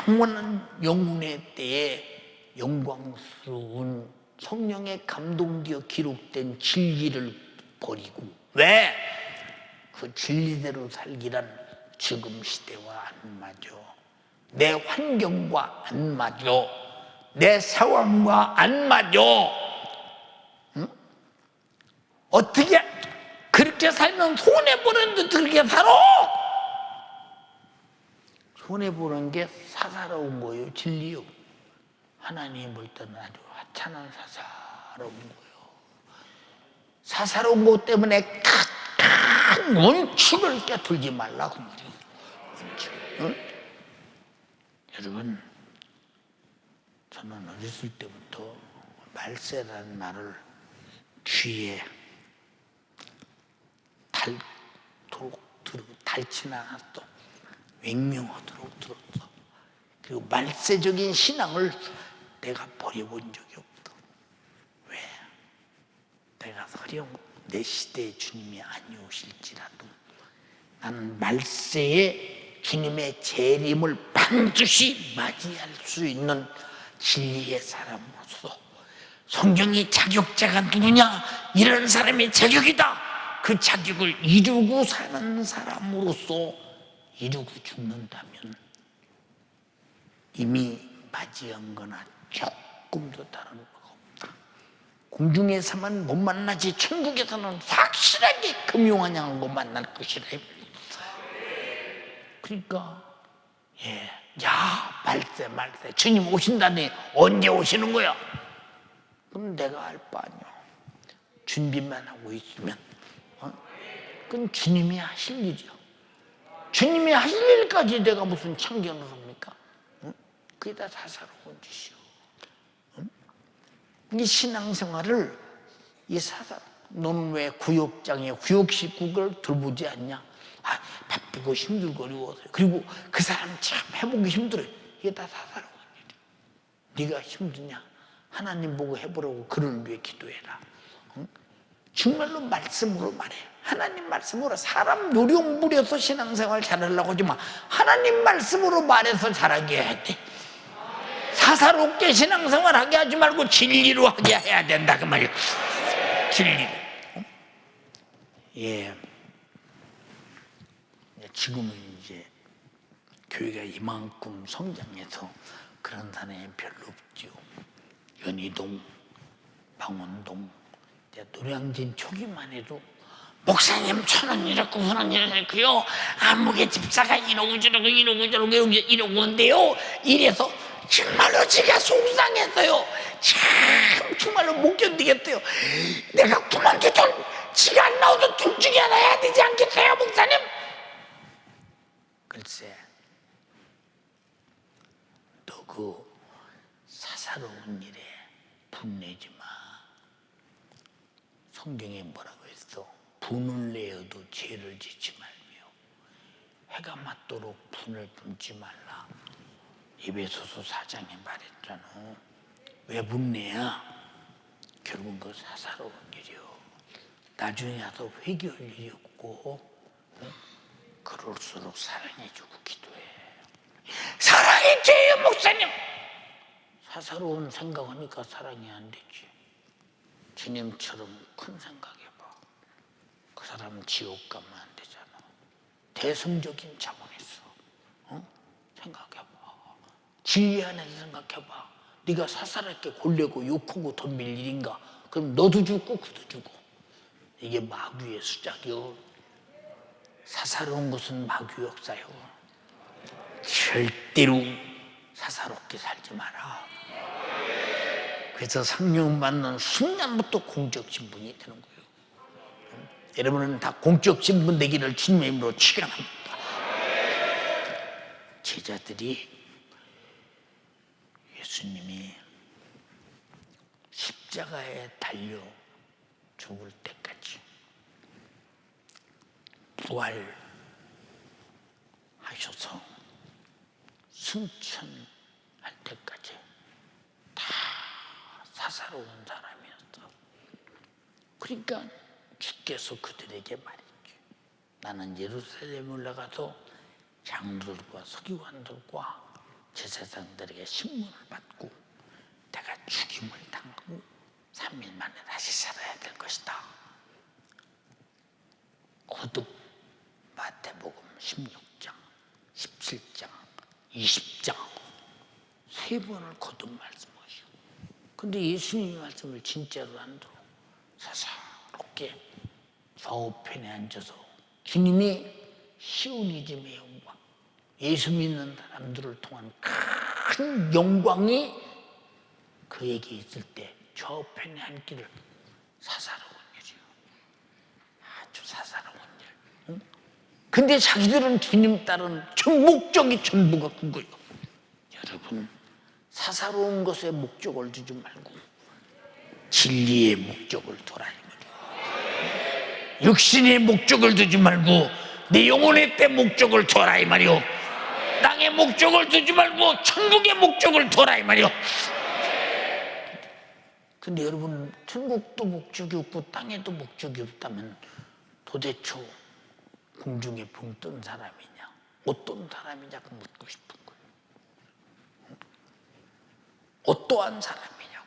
영원한 영혼의 때에 영광스러운 성령의 감동되어 기록된 진리를 버리고, 왜? 그 진리대로 살기란 지금 시대와 안 맞아. 내 환경과 안 맞아. 내 상황과 안 맞아. 응? 어떻게 그렇게 살면 손해보는데 그렇게 살아? 손해보는 게 사사로운 거예요. 진리요. 하나님 볼 때는 아주 하찮은 사사로운 거예요. 사사로운 것 때문에 큰 원칙을 깨뜨리지 말라고 말이에요. 응? 여러분, 저는 어렸을 때부터 말세라는 말을 귀에 닳도록 들고 닳진 않았어. 맹명하도록 들었어. 그리고 말세적인 신앙을 내가 버려본 적이 없어. 왜? 내가 설령 내 시대에 주님이 아니오실지라도 나는 말세에 주님의 재림을 반드시 맞이할 수 있는 진리의 사람으로서 성경이 자격자가 누구냐? 이런 사람이 자격이다. 그 자격을 이루고 사는 사람으로서 이루고 죽는다면 이미 맞이한 거나 조금도 다른 바가 없다. 공중에서만 못 만나지 천국에서는 확실하게 금용한 양으로 만날 것이라. 그러니까 야 말세 주님 오신다니 언제 오시는 거야? 그럼 내가 알 바 아니야. 준비만 하고 있으면 그건 주님이 하실 일이야. 주님이 하실 일까지 내가 무슨 참견을 합니까? 그게 다 사사로운 짓이요. 이 신앙생활을 너는 왜 구역장에 구역 식구를 돌보지 않냐? 바쁘고 힘들고 어려워서. 그리고 그 사람 참 해보기 힘들어요. 이게 다 사사로운 일이야. 네가 힘드냐? 하나님 보고 해보라고 그를 위해 기도해라. 정말로 말씀으로 말해. 하나님 말씀으로 사람 노력 부려서 신앙생활 잘하려고 하지 마. 하나님 말씀으로 말해서 잘하게 해야 돼. 사사롭게 신앙생활 하게 하지 말고 진리로 하게 해야 된다 그 말이야. 진리로. 지금은 이제 교회가 이만큼 성장해서 그런 사람이 별로 없죠. 연희동, 방원동, 노량진 초기만 해도 목사님 저는 이렇고 저는 이렇고요. 안목의 집사가 이러고 저러고 이러고 온데요. 이래서 정말로 제가 속상했어요. 참 정말로 못 견디겠어요. 내가 그만두던 지가 안 나오던 둘 중에 하나 해야 되지 않겠어요, 목사님? 글쎄, 너 그 사사로운 일에 분내지 마. 성경에 뭐라고 했어? 분을 내어도 죄를 짓지 말며 해가 맞도록 분을 품지 말라. 에베소서 4장에 말했잖아. 왜 분내야? 결국은 그 사사로운 일이요. 나중에 와서 회개할 일이 없고 그럴수록 사랑해주고 기도해. 사랑이 죄예요, 목사님. 사사로운 생각하니까 사랑이 안 되지. 주님처럼 큰 생각해봐. 그 사람은 지옥 가면 안 되잖아. 대승적인 차원에서 생각해봐. 진리 안에서 생각해봐. 네가 사사롭게 골래고 욕하고 덤빌 일인가? 그럼 너도 죽고 그도 죽고. 이게 마귀의 수작이요. 사사로운 것은 마귀 역사요. 절대로 사사롭게 살지 마라. 그래서 성령 받는 순간부터 공적 신분이 되는 거예요. 여러분은 다 공적 신분 되기를 주님의 이름으로 축원합니다. 제자들이 예수님이 십자가에 달려 죽을 때까지 부활하셔서 승천할 때까지 다 사사로운 사람이었어. 그러니까 주께서 그들에게 말했지. 나는 예루살렘에 올라가서 장로들과 서기관들과 제사장들에게 신문을 받고 내가 죽임을 당하고 3일 만에 다시 살아야 될 것이다. 거듭 마태복음 16장, 17장, 20장 3번을 거듭 말씀하시고, 근데 예수님의 말씀을 진짜로 안 들어 사사롭게 좌우편에 앉아서 주님이 시오니즘의 영광, 예수 믿는 사람들을 통한 큰 영광이 그에게 있을 때 좌우편에 앉기를 사사로운 일이요. 아주 사사로운 일. 응? 근데 자기들은 주님 따른 목적이 전부가 그거예요. 여러분, 사사로운 것에 목적을 두지 말고 진리의 목적을 둬라 이 말이요. 육신의 목적을 두지 말고 내 영혼의 때 목적을 둬라 이 말이요. 땅의 목적을 두지 말고 천국의 목적을 둬라 이 말이요. 근데 여러분, 천국도 목적이 없고 땅에도 목적이 없다면 도대체 공중에 붕 뜬 사람이냐, 어떤 사람이냐고 묻고 싶은 거예요. 어떠한 사람이냐고.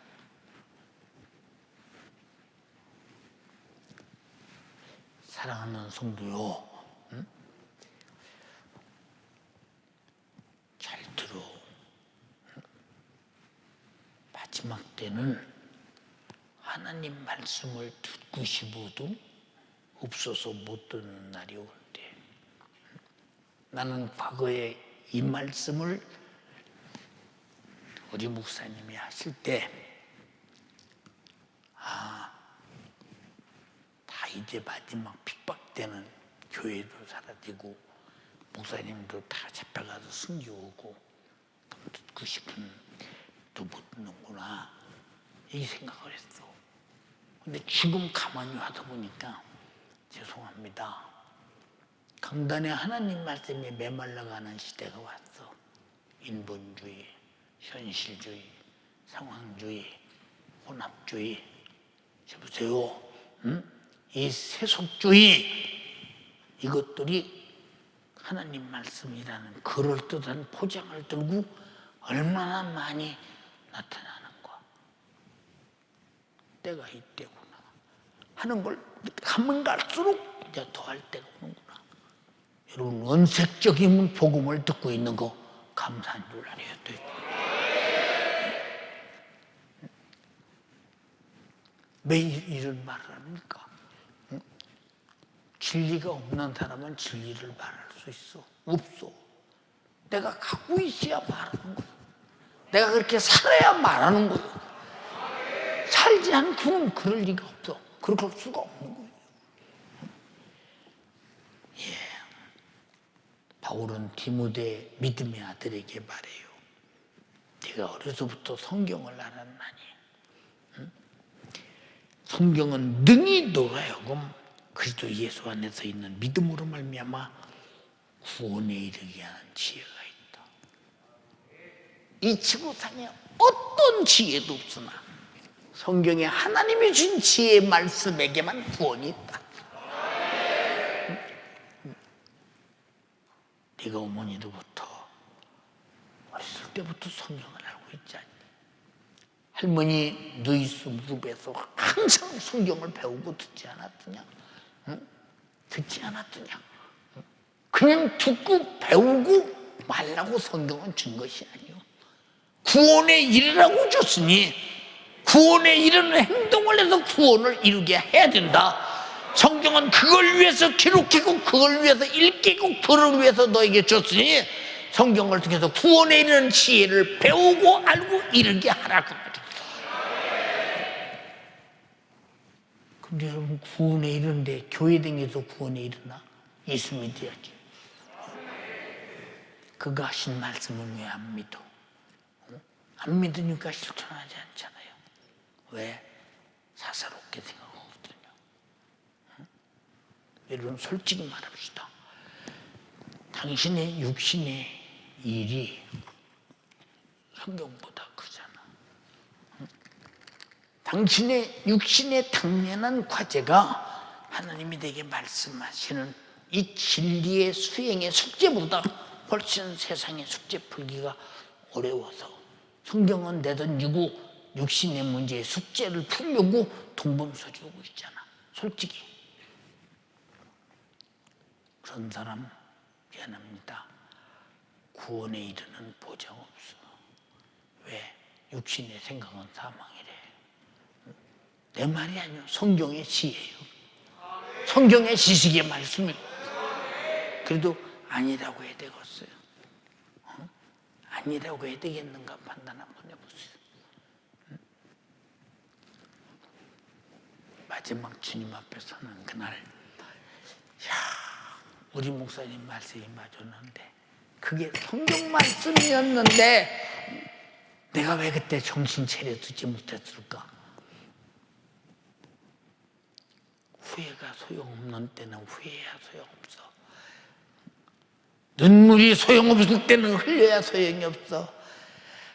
사랑하는 성도요, 응? 잘 들어. 응? 마지막 때는 하나님 말씀을 듣고 싶어도 없어서 못 듣는 날이 온대. 나는 과거에 이 말씀을 우리 목사님이 하실 때, 다 이제 마지막 핍박되는 교회도 사라지고 목사님도 다 잡혀가서 숨겨오고 듣고 싶은 또 못 듣는구나 이 생각을 했어. 근데 지금 가만히 와서 보니까 죄송합니다. 강단에 하나님 말씀이 메말라가는 시대가 왔어. 인본주의, 현실주의, 상황주의, 혼합주의. 보세요. 응? 이 세속주의, 이것들이 하나님 말씀이라는 그럴듯한 포장을 들고 얼마나 많이 나타나는가. 때가 이때구나 하는 걸 가면 갈수록 이제 더할 때가 오는구나. 여러분, 원색적인 복음을 듣고 있는 거 감사한 줄 알아야 돼요. 매일 이런 말을 합니까? 응? 진리가 없는 사람은 진리를 말할 수 있어? 없어. 내가 갖고 있어야 말하는 거야. 내가 그렇게 살아야 말하는 거야. 살지 않고는 그럴 리가 없어. 그럴 수가 없는 거예요. 예. 바울은 디모데 믿음의 아들에게 말해요. 네가 어려서부터 성경을 알았나니, 응? 성경은 능히 너로 하여금 그리스도 예수 안에서 있는 믿음으로 말미암아 구원에 이르게 하는 지혜가 있다. 이 지구상에 어떤 지혜도 없으나 성경에 하나님이 준 지혜의 말씀에게만 구원이 있다. 네가 어머니로부터 어렸을 때부터 성경을 알고 있지 않니? 할머니 누이스 무릎에서 항상 성경을 배우고 듣지 않았더냐? 응? 듣지 않았더냐? 응? 그냥 듣고 배우고 말라고 성경은 준 것이 아니요. 구원에 이르라고 줬으니 구원에 이르는 행동을 해서 구원을 이루게 해야 된다. 성경은 그걸 위해서 기록했고 그걸 위해서 읽히고 그걸 위해서 너에게 줬으니 성경을 통해서 구원에 이르는 지혜를 배우고 알고 이르게 하라고 말이야. 근데 여러분, 구원에 이르는데 교회 다녀서 구원에 이르나? 예수 믿어야지. 그가 하신 말씀을 왜 안 믿어? 안 믿으니까 실천하지 않잖아요. 왜? 사사롭게 생각하거든요. 여러분, 솔직히 말합시다. 당신의 육신의 일이 성경보다 크잖아. 당신의 육신의 당면한 과제가 하나님이 내게 말씀하시는 이 진리의 수행의 숙제보다 훨씬 세상의 숙제 풀기가 어려워서 성경은 내던지고 육신의 문제의 숙제를 풀려고 동분서주고 있잖아. 솔직히 그런 사람 미안합니다. 구원에 이르는 보장 없어. 왜? 육신의 생각은 사망이래. 내 말이 아니요. 성경의 지혜예요. 성경의 지식의 말씀이에요. 그래도 아니라고 해야 되겠어요. 아니라고 해야 되겠는가 판단 한번 해보세요. 마지막 주님 앞에 서는 그날, 우리 목사님 말씀이 맞았는데 그게 성경 말씀이었는데 내가 왜 그때 정신 차려두지 못했을까? 후회가 소용없는 때는 후회야 소용없어. 눈물이 소용없을 때는 흘려야 소용이 없어.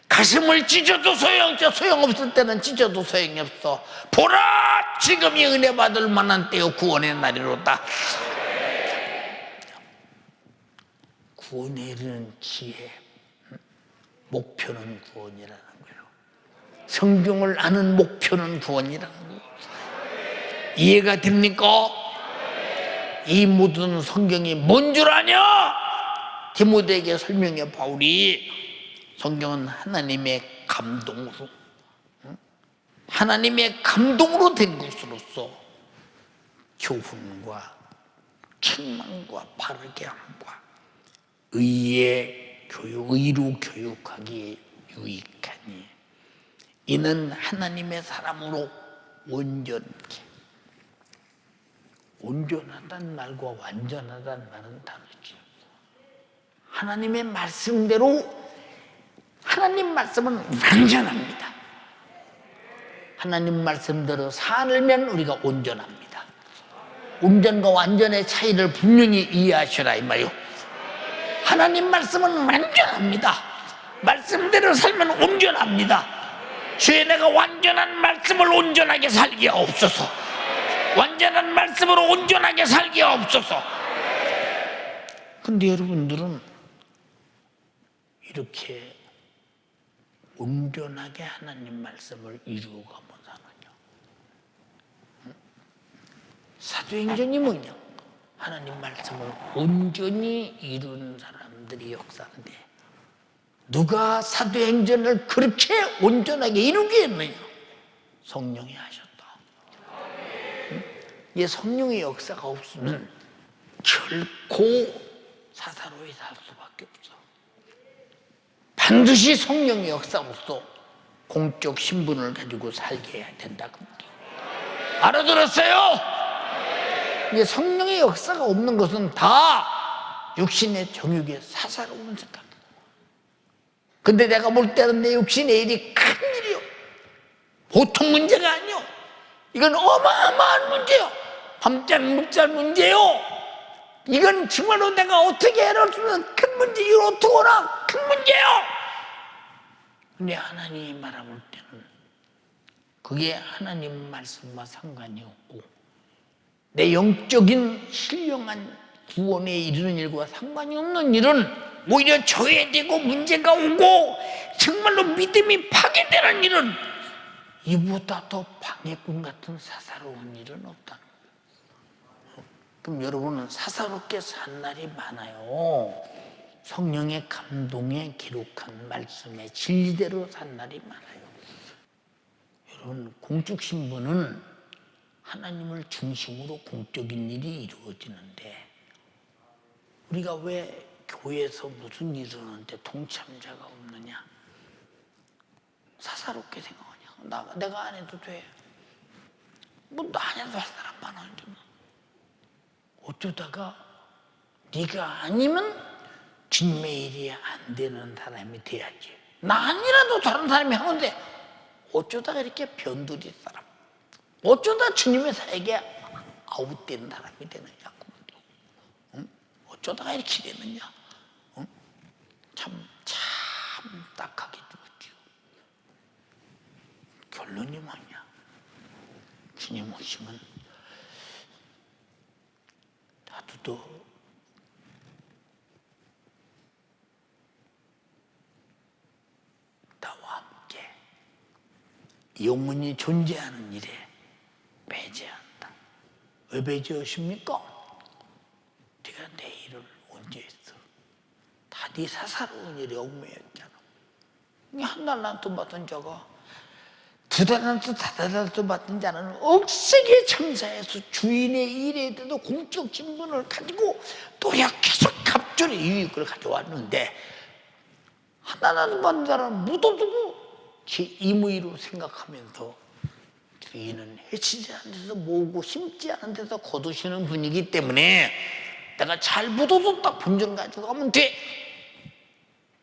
가슴을 찢어도 소용없을 때는 찢어도 소용이 없어. 보라, 지금이 은혜 받을 만한 때요 구원의 날이로다. 구원에 이르는 지혜, 목표는 구원이라는 거예요. 성경을 아는 목표는 구원이라는 거예요. 이해가 됩니까? 이 모든 성경이 뭔 줄 아냐? 디모데에게 설명해 바울이 성경은 하나님의 감동으로 된 것으로서 교훈과 책망과 바르게 함과 의로 교육하기에 유익하니 이는 하나님의 사람으로 온전케. 온전하다는 말과 완전하다는 말은 다르죠. 하나님의 말씀대로, 하나님 말씀은 완전합니다. 하나님 말씀대로 살면 우리가 온전합니다. 온전과 완전의 차이를 분명히 이해하시라 이 말이요. 하나님 말씀은 완전합니다. 말씀대로 살면 온전합니다. 주의 내가 완전한 말씀을 온전하게 살게 없소서. 완전한 말씀으로 온전하게 살게 없소서. 근데 여러분들은 이렇게 온전하게 하나님 말씀을 이루어가면 사느냐? 사도행전이 뭐냐? 하나님 말씀을 온전히 이룬 사람들이 역사인데 누가 사도행전을 그렇게 온전하게 이루게 했느냐? 성령이 하셨다. 이 성령의 역사가 없으면 결코 사사로이 살 수밖에 없어. 반드시 성령의 역사로서 공적 신분을 가지고 살게 해야 된다. 알아들었어요? 이제 성령의 역사가 없는 것은 다 육신의 정욕의 사사로운 생각. 근데 내가 볼 때는 내 육신의 일이 큰 일이요. 보통 문제가 아니요. 이건 어마어마한 문제요. 밤잠 묵잘 문제요. 이건 정말로 내가 어떻게 해낼 수 있는 큰 문제, 이걸 어떻게 하나 큰 문제요. 근데 하나님이 말해볼 때는 그게 하나님 말씀과 상관이 없고 내 영적인 신령한 구원에 이르는 일과 상관이 없는 일은 오히려 저해되고 문제가 오고 정말로 믿음이 파괴되는 일은 이보다 더 방해꾼 같은 사사로운 일은 없다는 거예요. 그럼 여러분은 사사롭게 산 날이 많아요. 성령의 감동에 기록한 말씀의 진리대로 산 날이 많아요. 여러분, 공적 신분은 하나님을 중심으로 공적인 일이 이루어지는데 우리가 왜 교회에서 무슨 일을 하는데 동참자가 없느냐? 사사롭게 생각하냐? 내가 안 해도 돼. 뭐 나 안 해도 할 사람 많은데 뭐. 어쩌다가 네가 아니면 주님의 일이 안 되는 사람이 돼야지. 나 아니라도 다른 사람이 하는데 어쩌다가 이렇게 변두리 사람, 어쩌다 주님의 사에게 아웃되는 사람이 되느냐? 응? 어쩌다가 이렇게 되느냐? 응? 참 딱하게 들었죠. 결론이 뭐냐? 주님 오시면 나도 나와 함께 영원히 존재하는 일에 배제한다. 왜 배제하십니까? 내가 내일을 언제 했어? 다 네 사사로운 일에 얽매였잖아. 한 달란트 받은 자가 두 달란트, 다 달란트 받은 자는 억세게 청사해서 주인의 일에 대해서 공적 신분을 가지고 노력해서 갑절의 유익을 가져왔는데, 한 달란트 받은 자는 묻어두고 제 임의로 생각하면서 주인은 해치지 않은 데서 모으고 심지 않은 데서 거두시는 분이기 때문에 내가 잘 묻어뒀다 본전 가지고 가면 돼.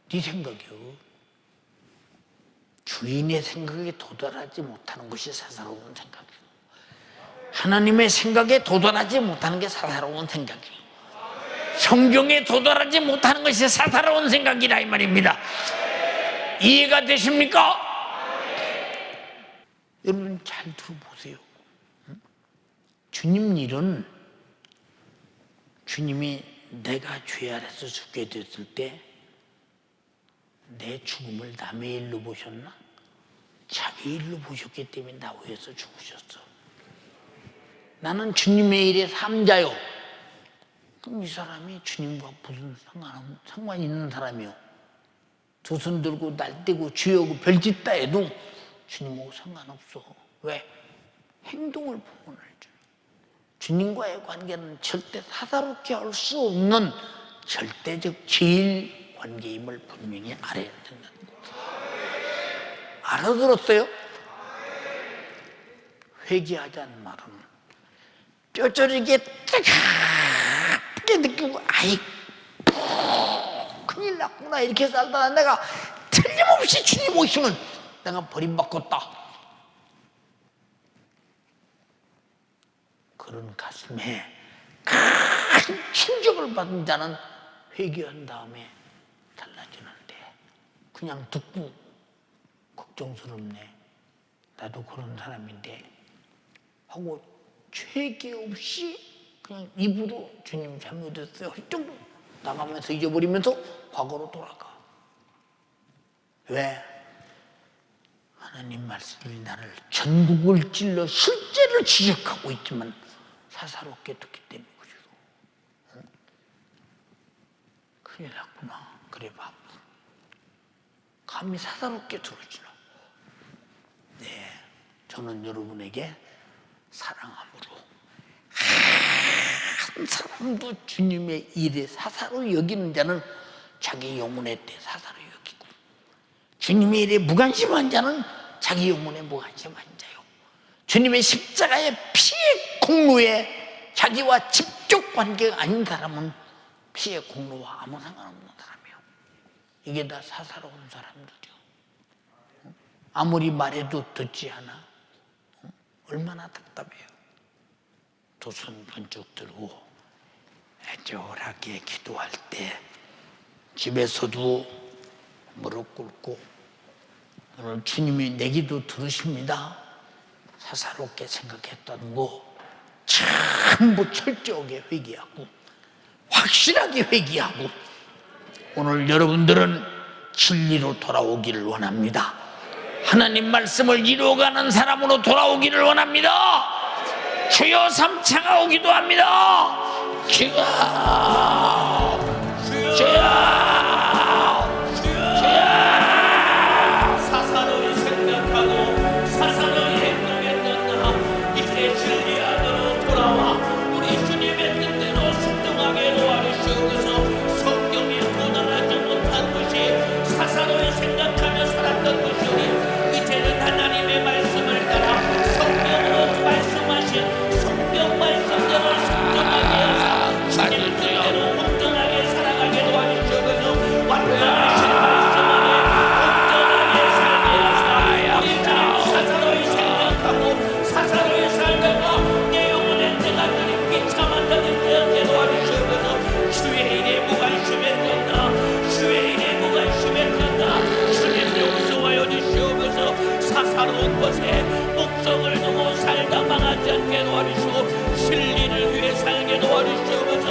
네 생각이요. 주인의 생각에 도달하지 못하는 것이 사사로운 생각이요. 하나님의 생각에 도달하지 못하는 게 사사로운 생각이요. 성경에 도달하지 못하는 것이 사사로운 생각이라 이 말입니다. 이해가 되십니까? 여러분 잘 들어보세요. 주님 일은, 주님이 내가 죄 아래서 죽게 됐을 때 내 죽음을 남의 일로 보셨나? 자기 일로 보셨기 때문에 나 위해서 죽으셨어. 나는 주님의 일의 삼자요. 그럼 이 사람이 주님과 무슨 상관 있는 사람이요? 두 손 들고 날뛰고 쥐하고 별짓다 해도 주님하고 상관없어. 왜? 행동을 보면 알죠. 주님과의 관계는 절대 사사롭게 할 수 없는 절대적 제일 관계임을 분명히 알아야 된다는 거죠. 알아들었어요? 회개하자는 말은 뼈저리게 뜨겁게 느끼고, 아이 큰일 났구나, 이렇게 살다가 내가 틀림없이 주님 오시면 내가 버림받겠다, 그런 가슴에 큰 충격을 받은 자는 회개한 다음에 달라지는데, 그냥 듣고 걱정스럽네, 나도 그런 사람인데 하고 회개 없이 그냥 입으로 주님 잘못했어요 훌쩍 나가면서 잊어버리면서 과거로 돌아가. 왜? 하나님 말씀이 나를 전국을 찔러 실제를 지적하고 있지만 사사롭게 듣기 때문에 그죠. 응? 큰일 났구나. 그래 봐. 감히 사사롭게 들어주나. 네, 저는 여러분에게 사랑함으로 한 사람도 주님의 일에 사사로 여기는 자는 자기 영혼의 때 사사로 여기고, 주님의 일에 무관심한 자는 자기 영혼에 무관심한 자요. 주님의 십자가의 피의 공로에 자기와 직접 관계가 아닌 사람은 피의 공로와 아무 상관없는 사람이요. 이게 다 사사로운 사람들이요. 아무리 말해도 듣지 않아. 얼마나 답답해요. 두 손 번쩍 들고 애절하게 기도할 때 집에서도 무릎 꿇고, 오늘 주님이 내 기도 들으십니다, 사사롭게 생각했던 거 전부 철저하게 회개하고 확실하게 회개하고, 오늘 여러분들은 진리로 돌아오기를 원합니다. 하나님 말씀을 이루어가는 사람으로 돌아오기를 원합니다. 주여 삼창하고 기도합니다. 주여, 주여, 주여. 사사로이 생각하고 사사로이 행동했던 나 이제 진리 안으로 돌아와 우리 주님의 뜻대로 순종하게 도와주시옵소서. 성경에 도달하지 못한 것이 사사로이 생각하며 살았던 것이니 이제는 하나님의 말씀을 따라 성경으로 말씀하신 성경 말씀대로 순종하게 하사 주님 뜻대로 온전하게 살아가게 도와주시옵소서. 완전하신 말씀 안에 온전하게 살게 하사 우리 주님 사사로이 생각하고 사사로이 살다가 내 영혼의 때가 들이 비참한다는 되었게 도와주시옵소서. 주의 일에 무관심했던 나, 주의 일에 무관심했던 나, 주님 용서하여 주시옵소서. 사사로운 것에 목적을 두고 살다 망하지 않게 도와주시고 진리를 위해 살게 도와주시옵소서.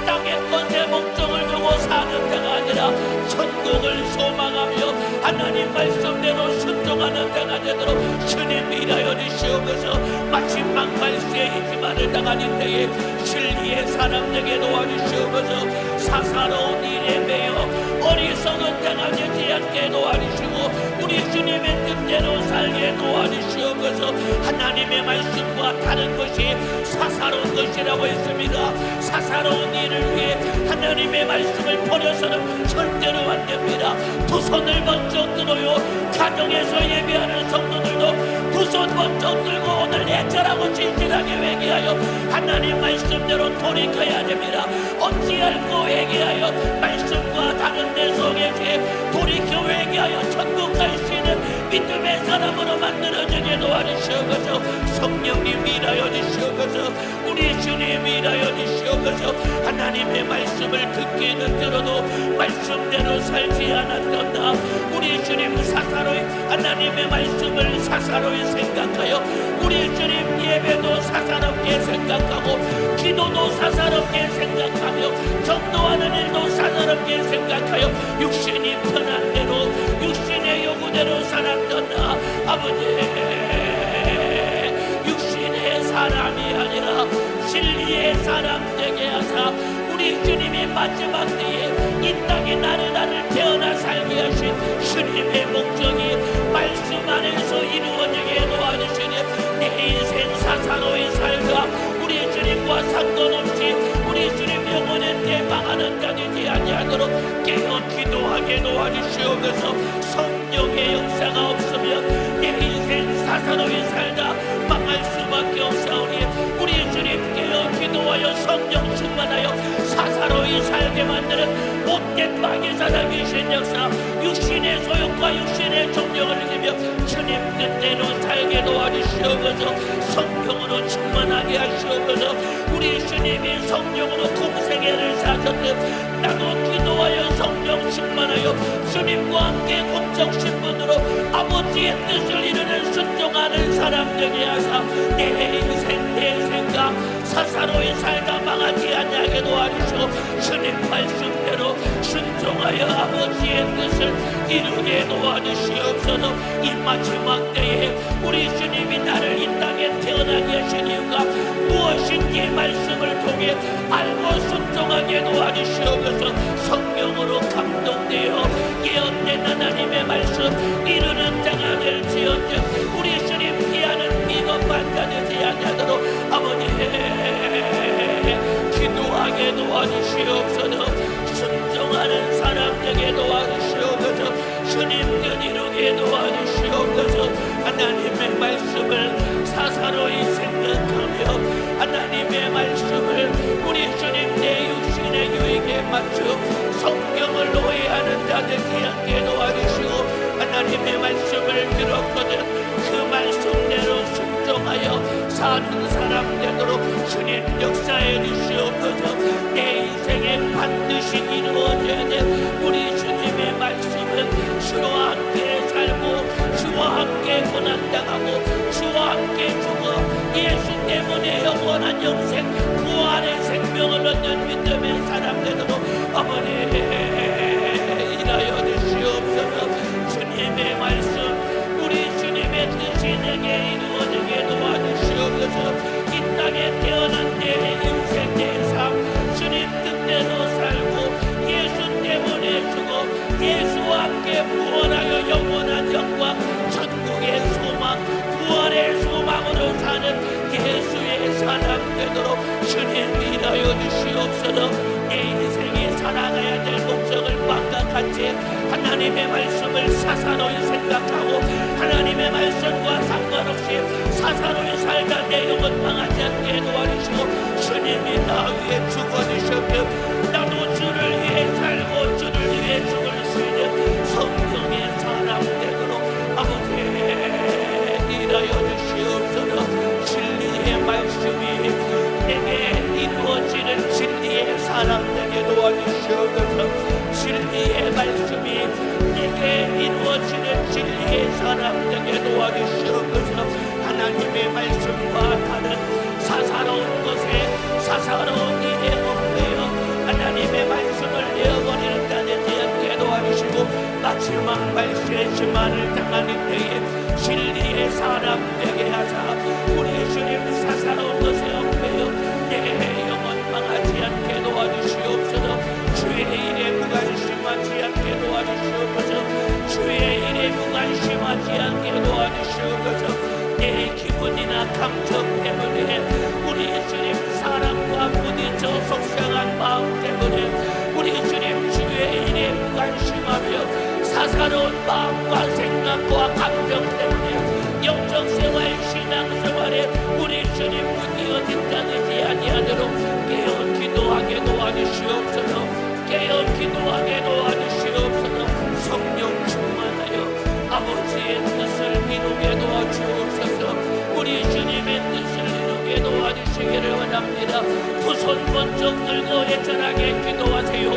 땅의 것에 목적을 두고 사는 데가 아니라 천국을 소망하며 하나님 말씀대로 순종하는 데가 되도록 주님 일하여 주시옵소서. 마침막 말세의 기만을 당하는 때에 진리의 사람 되게 도와주시옵소서. 사사로운 일에 매여 어리석은 자가 되지 않게 도와주시고 우리 주님의 뜻대로 살게 도와주시옵소서. 하나님의 말씀과 다른 것이 사사로운 것이라고 했습니다. 사사로운 일을 위해 하나님의 말씀을 버려서는 절대로 안 됩니다. 두 손을 먼저 들어요. 가정에서 예배하는 성도들도 두 손 먼저 들고 오늘 애절하고 진실하게 회개하여 하나님 말씀대로 돌이켜야 됩니다. 어찌할꼬 회개하여 말씀과 다른 내 속에 죄 돌이켜 회개하여 천국 갈 수 있는 믿음의 사람으로 만들어지게 도와주시옵소서. 성령님 일하여 주시옵소서. 우리 주님 일하여 주시옵소서. 하나님의 말씀을 듣기는 들어도 말씀대로 살지 않았던 나 우리 주님 사사로이 하나님의 말씀을 사사로이 생각하여 우리 주님 예배도 사사롭게 생각하고 기도도 사사롭게 생각하며 전도하는 일도 사사롭게 생각하여 육신이 편한 대로 육신의 요구대로 살았던 나 아버지 육신의 사람이 아니라 진리의 사람 되게 하사 우리 주님이 마지막 때에 이 땅에 나를 태어나 살게 하신 주님의 목적이 말씀 안에서 이루어지게 도와주시니 내 인생 사사로이 살다 우리 주님과 상관없이 우리 주님 영혼의 때 망하는 자 되지 아니하도록 깨어 기도하게 도와주시옵소서. 성령의 역사가 없으면 내 인생 사사로이 살다 망할 수밖에 없사오니 우리 주님 깨어 기도하여 성령 충만하여 사사로이 살게 만드는 못된 마귀사나 귀신 역사 육신의 소욕과 육신의 정력을 이기며 주님 뜻대로 살게 도와주시옵소서. 성령으로 충만하게 하시옵소서. 우리 주님이 성령으로 공생애를 사셨듯 나도 기도하여 성령 충만하여 주님과 함께 공적신분으로 아버지의 뜻을 이루는 순종하는 사람 되게 하사 내 인생 내 생각 사사로이 살다 망하지 않게 도와주시고 주님 말씀대로 순종하여 아버지의 뜻을 이루게 도와주시옵소서. 이 마지막 때에 우리 주님이 나를 이 땅에 태어나게 하신 이유가 무엇인지 말씀을 통해 알고 순종하게 도와주시옵소서. 성령으로 감동되어 예언된 하나님의 말씀 이루는 자가 될지언정 우리 주님 피하는 비겁한 자 되지 아니하도록 아버지 기도하게 도와주시옵소서. 순종하는 사람 되게 도와주시옵소서. 주님 뜻 이루게 도와주시옵소서. 하나님의 말씀을 사사로이 생각하며 하나님의 말씀을 우리 주님 내 육신의 유익에 맞추어 성경을 오해하는 자 되지 않게 도와주시고 하나님의 말씀을 들었거든 그 말씀대로 순종하여 사는 사람 되도록 주님 역사해 주시옵소서. 내 인생에 반드시 이루어져야 돼. 우리 주님의 말씀은 주와 함께 살고 주와 함께 고난당하고 주와 함께 죽어 예수 때문에 영원한 영생 부활의 생명을 얻는 믿음의 사람 되도록 아버지 일하여 주시옵소서. 주님의 말씀 우리 주님의 뜻이 내게 이루어지게 도와주시옵소서. 이 땅에 태어난 내 인생 내 삶 주님 뜻대로 살고 예수 때문에 죽어 예수와 함께 부활하여 영원한 영광 천국의 소망 부활의 소망으로 사는 예수의 사람 되도록 주님 일하여 주시옵소서. 내 인생에 살아가야 될 목적을 망각하지 하나님의 말씀을 사사로이 생각하고 하나님의 말씀과 상관없이 사사로이 살다 내 영혼 망하지 않게 도와주시고 주님이 나 위해 죽어주셨며 나도 주를 위해 살고 주를 위해 죽을 수 있는 성령의 사람 되도록 아버지 일하여 주시옵소서. 진리의 말씀이 내게 이루어지는 진리의 사람 되게 도와주시옵소서. 진리의 말씀이 내게 이루어지는 진리의 사람 되게 도와주시옵소서. 하나님의 말씀과 다른 사사로운 것에 사사로운 일에 얽매여 하나님의 말씀을 내어버리는 자 되지 않게 도와주시고 마지막 말세의 심판을 당하는 때에 진리의 사람 되게 하사 우리 주님 사사로운 것에 얽매여 내 영혼 망하지 않게 도와주시옵소서. 주의 일에 무관심하지 않게 사사로운 마음과 생각과 감정 때문에 영적생활 신앙생활에 우리 주님 드디어 진짜되지 아니하도록 깨어 기도하게 도와주시옵소서. 깨어 기도하게 도와주시옵소서. 성령 충만하여 아버지의 뜻을 이루게 도와주옵소서. 우리 주님의 뜻을 이루게 도와주시기를 원합니다. 두 손 번쩍 들고 애절하게 기도하세요.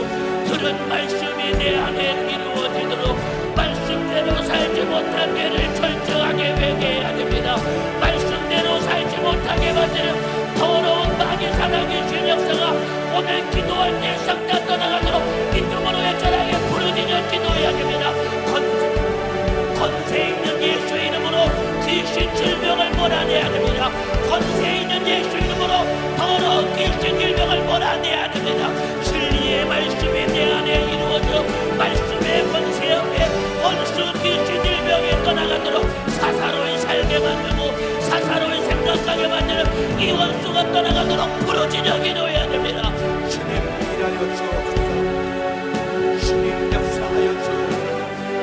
들은 말씀이 내 안에 이루어지도록 말씀대로 살지 못한 죄를 철저하게 회개해야 됩니다. 말씀대로 살지 못하게 만드는 더러운 마귀 살아계신 역사가 오늘 기도할 때 싹 다 떠나가도록 이쪽으로 애절하게 부르짖어 기도해야 됩니다. 권세 있는 예수 이름으로 귀신 질병을 몰아내야 됩니다. 권세 있는 예수 이름으로 더러운 귀신 질병을 몰아내야 됩니다. 진리의 말씀이 내 안에 이루어져 말씀의 권세 앞에 원수 귀신 질병이 떠나가도록 사사로이 살게 만들고 사사로이 생각하게 만드는 이 원수가 떠나가도록 부르짖어 기도해야 됩니다. 주님 일하여 주옵소서. 주님 역사하여 주옵소서.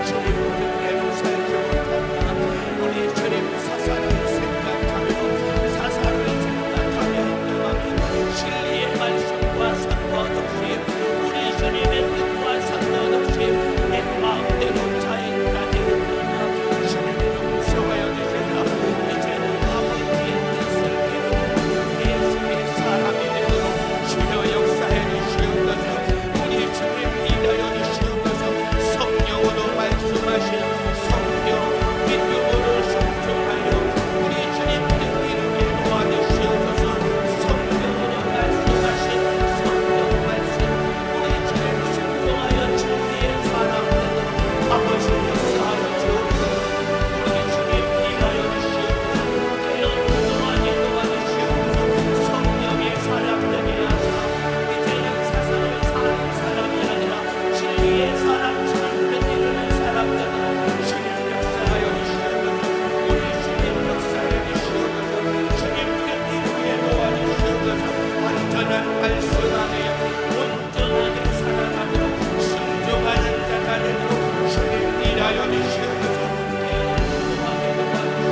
주님 뜻대로 살지 못한다. 우리 주님 사사를 생각하며 사사를 생각하며 인정하며 진리의 말씀과 상관없이 우리 주님의 뜻과 상관없이 내 마음대로 자행하게 된다. 주님 용서하여 주시라. 이제는 아버지의 뜻을 이루고 예수의 사람이 되도록 주여 역사해 주시옵소서. 우리 주님 일하여 주시옵소서. 성령으로 말씀하시는 성령 믿음으로 순종하여 우리 주님 뜻 이루게 도와주시옵소서. 성령으로 말씀하시는 성령 말씀 우리 주님 순종하여 진리의 사람 되도록 아버지 역사하여 주옵소서. 우리 주님 일하여 주시옵소서. 깨어 기도하게 도와주시옵소서. 성령의 사람 되게 하사 이제는 사사를 사는 사람이 아니라 진리의 사람처럼 되는 사람 되도록 주님 역사하여 주시옵소서. 우리 주님 역사해 주시옵소서. 주님 뜻 이루게 도와주시옵소서. 완전한 말씀 안에 온전하게 살아가도록 순종하는 자가 되도록 주님 일하여 주시옵소서. 깨어 기도하게 도와주시옵소서.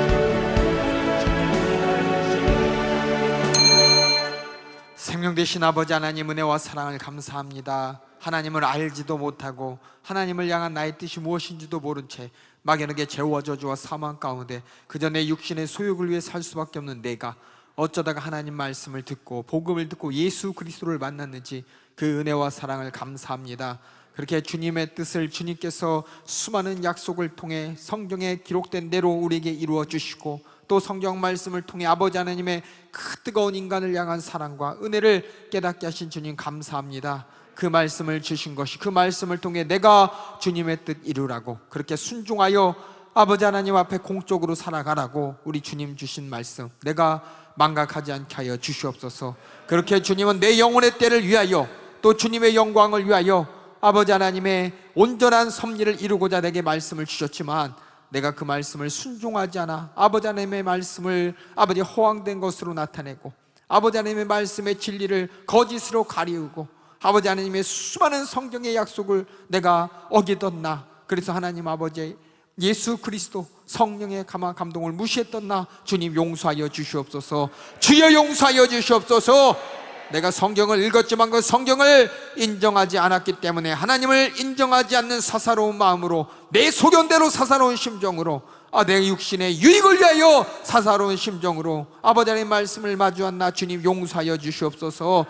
생명 되신 아버지 하나님 은혜와 사랑을 감사합니다. 하나님을 알지도 못하고 하나님을 향한 나의 뜻이 무엇인지도 모른 채 막연하게 죄와 저주와 사망 가운데 그저 내 육신의 소욕을 위해 살 수밖에 없는 내가 어쩌다가 하나님 말씀을 듣고 복음을 듣고 예수 그리스도를 만났는지 그 은혜와 사랑을 감사합니다. 그렇게 주님의 뜻을 주님께서 수많은 약속을 통해 성경에 기록된 대로 우리에게 이루어 주시고 또 성경 말씀을 통해 아버지 하나님의 그 뜨거운 인간을 향한 사랑과 은혜를 깨닫게 하신 주님 감사합니다. 그 말씀을 주신 것이 그 말씀을 통해 내가 주님의 뜻 이루라고 그렇게 순종하여 아버지 하나님 앞에 공적으로 살아가라고 우리 주님 주신 말씀 내가 망각하지 않게 하여 주시옵소서. 그렇게 주님은 내 영혼의 때를 위하여 또 주님의 영광을 위하여 아버지 하나님의 온전한 섭리를 이루고자 내게 말씀을 주셨지만 내가 그 말씀을 순종하지 않아 아버지 하나님의 말씀을 아버지 허황된 것으로 나타내고 아버지 하나님의 말씀의 진리를 거짓으로 가리우고 아버지 하나님의 수많은 성경의 약속을 내가 어기던 나 그래서 하나님 아버지 예수 그리스도 성령의 감동을 무시했던 나 주님 용서하여 주시옵소서. 주여 용서하여 주시옵소서. 내가 성경을 읽었지만 그 성경을 인정하지 않았기 때문에 하나님을 인정하지 않는 사사로운 마음으로 내 소견대로 사사로운 심정으로 내 육신의 유익을 위하여 사사로운 심정으로 아버지 하나님의 말씀을 마주한 나 주님 용서하여 주시옵소서.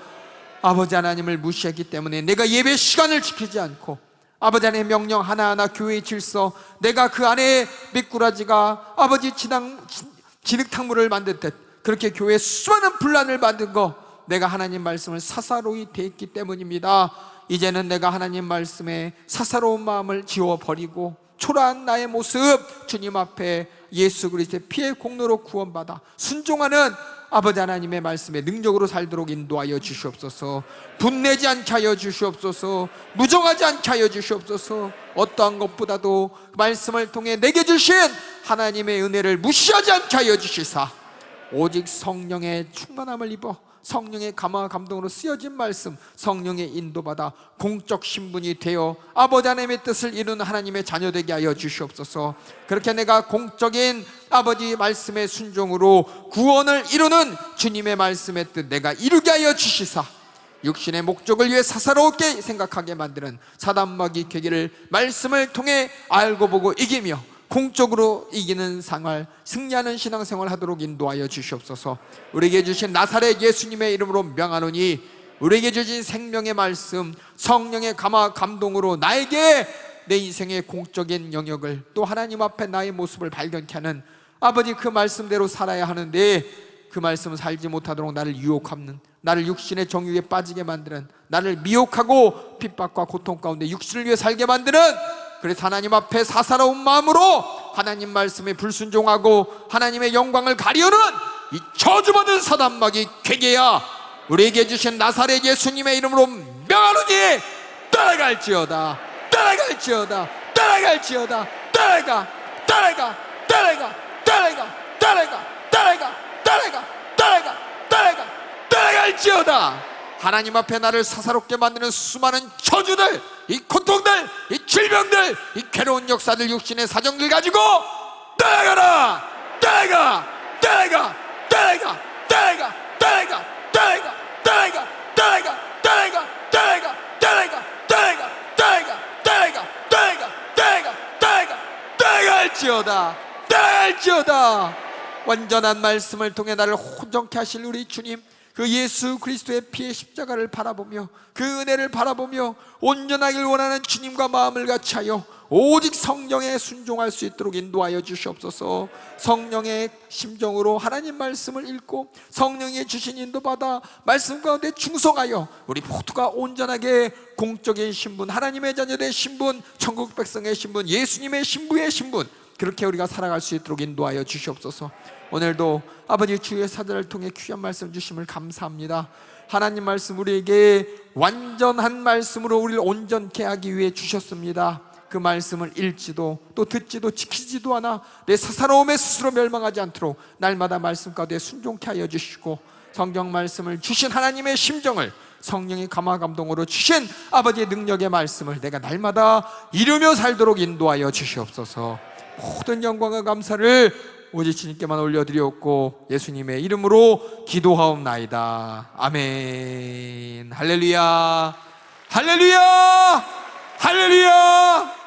아버지 하나님을 무시했기 때문에 내가 예배 시간을 지키지 않고 아버지 하나님의 명령 하나하나 교회의 질서 내가 그 안에 미꾸라지가 아버지 진흙탕물을 만든 듯 그렇게 교회에 수많은 분란을 만든 거 내가 하나님 말씀을 사사로이 대했기 때문입니다. 이제는 내가 하나님 말씀에 사사로운 마음을 지워버리고 초라한 나의 모습 주님 앞에 예수 그리스도의 피의 공로로 구원받아 순종하는 아버지 하나님의 말씀에 능력으로 살도록 인도하여 주시옵소서. 분내지 않게 하여 주시옵소서. 무정하지 않게 하여 주시옵소서. 어떠한 것보다도 말씀을 통해 내게 주신 하나님의 은혜를 무시하지 않게 하여 주시사 오직 성령의 충만함을 입어 성령의 감화와 감동으로 쓰여진 말씀, 성령의 인도받아 공적 신분이 되어 아버지 하나님의 뜻을 이루는 하나님의 자녀되게 하여 주시옵소서. 그렇게 내가 공적인 아버지 말씀의 순종으로 구원을 이루는 주님의 말씀의 뜻 내가 이루게 하여 주시사, 육신의 목적을 위해 사사롭게 생각하게 만드는 사단마귀 괴계를 말씀을 통해 알고 보고 이기며 공적으로 이기는 생활, 승리하는 신앙생활 하도록 인도하여 주시옵소서. 우리에게 주신 나사렛 예수님의 이름으로 명하노니 우리에게 주신 생명의 말씀, 성령의 감화 감동으로 나에게 내 인생의 공적인 영역을 또 하나님 앞에 나의 모습을 발견케 하는 아버지 그 말씀대로 살아야 하는데 그 말씀을 살지 못하도록 나를 유혹하는, 나를 육신의 정욕에 빠지게 만드는, 나를 미혹하고 핍박과 고통 가운데 육신을 위해 살게 만드는, 그래서 하나님 앞에 사사로운 마음으로 하나님 말씀에 불순종하고 하나님의 영광을 가리우는 이 저주받은 사단마귀 괴계야, 우리에게 주신 나사렛 예수님의 이름으로 명하노니 따라갈지어다, 따라갈지어다, 따라갈지어다, 따라가, 따라가, 따라가, 따라가, 따라가, 따라가, 따라가, 따라가, 따라가, 따라갈지어다. 하나님 앞에 나를 사사롭게 만드는 수많은 저주들, 이 고통들, 이 질병들, 이 괴로운 역사들, 육신의 사정들 가지고 따라가라, 따라가, 따라가, 따라가, 따라가, 따라가, 따라가, 따라가, 따라가, 따라가, 따라가, 따라가, 따라가, 따라가, 따라가, 따라가, 따라가, 따라가, 따라갈지어다, 따라갈지어다. 완전한 말씀을 통해 나를 온전케 하실 우리 주님, 그 예수 그리스도의 피의 십자가를 바라보며 그 은혜를 바라보며 온전하길 원하는 주님과 마음을 같이하여 오직 성령에 순종할 수 있도록 인도하여 주시옵소서. 성령의 심정으로 하나님 말씀을 읽고 성령의 주신 인도받아 말씀 가운데 충성하여 우리 모두가 온전하게 공적인 신분, 하나님의 자녀의 신분, 천국 백성의 신분, 예수님의 신부의 신분, 그렇게 우리가 살아갈 수 있도록 인도하여 주시옵소서. 오늘도 아버지 주의 사자를 통해 귀한 말씀 주심을 감사합니다. 하나님 말씀 우리에게 완전한 말씀으로 우리를 온전케 하기 위해 주셨습니다. 그 말씀을 읽지도 또 듣지도 지키지도 않아 내 사사로움에 스스로 멸망하지 않도록 날마다 말씀 가운데 순종케 하여 주시고, 성경 말씀을 주신 하나님의 심정을 성령의 감화 감동으로 주신 아버지의 능력의 말씀을 내가 날마다 이루며 살도록 인도하여 주시옵소서. 모든 영광과 감사를 오직 주님께만 올려드리옵고 예수님의 이름으로 기도하옵나이다. 아멘. 할렐루야, 할렐루야, 할렐루야.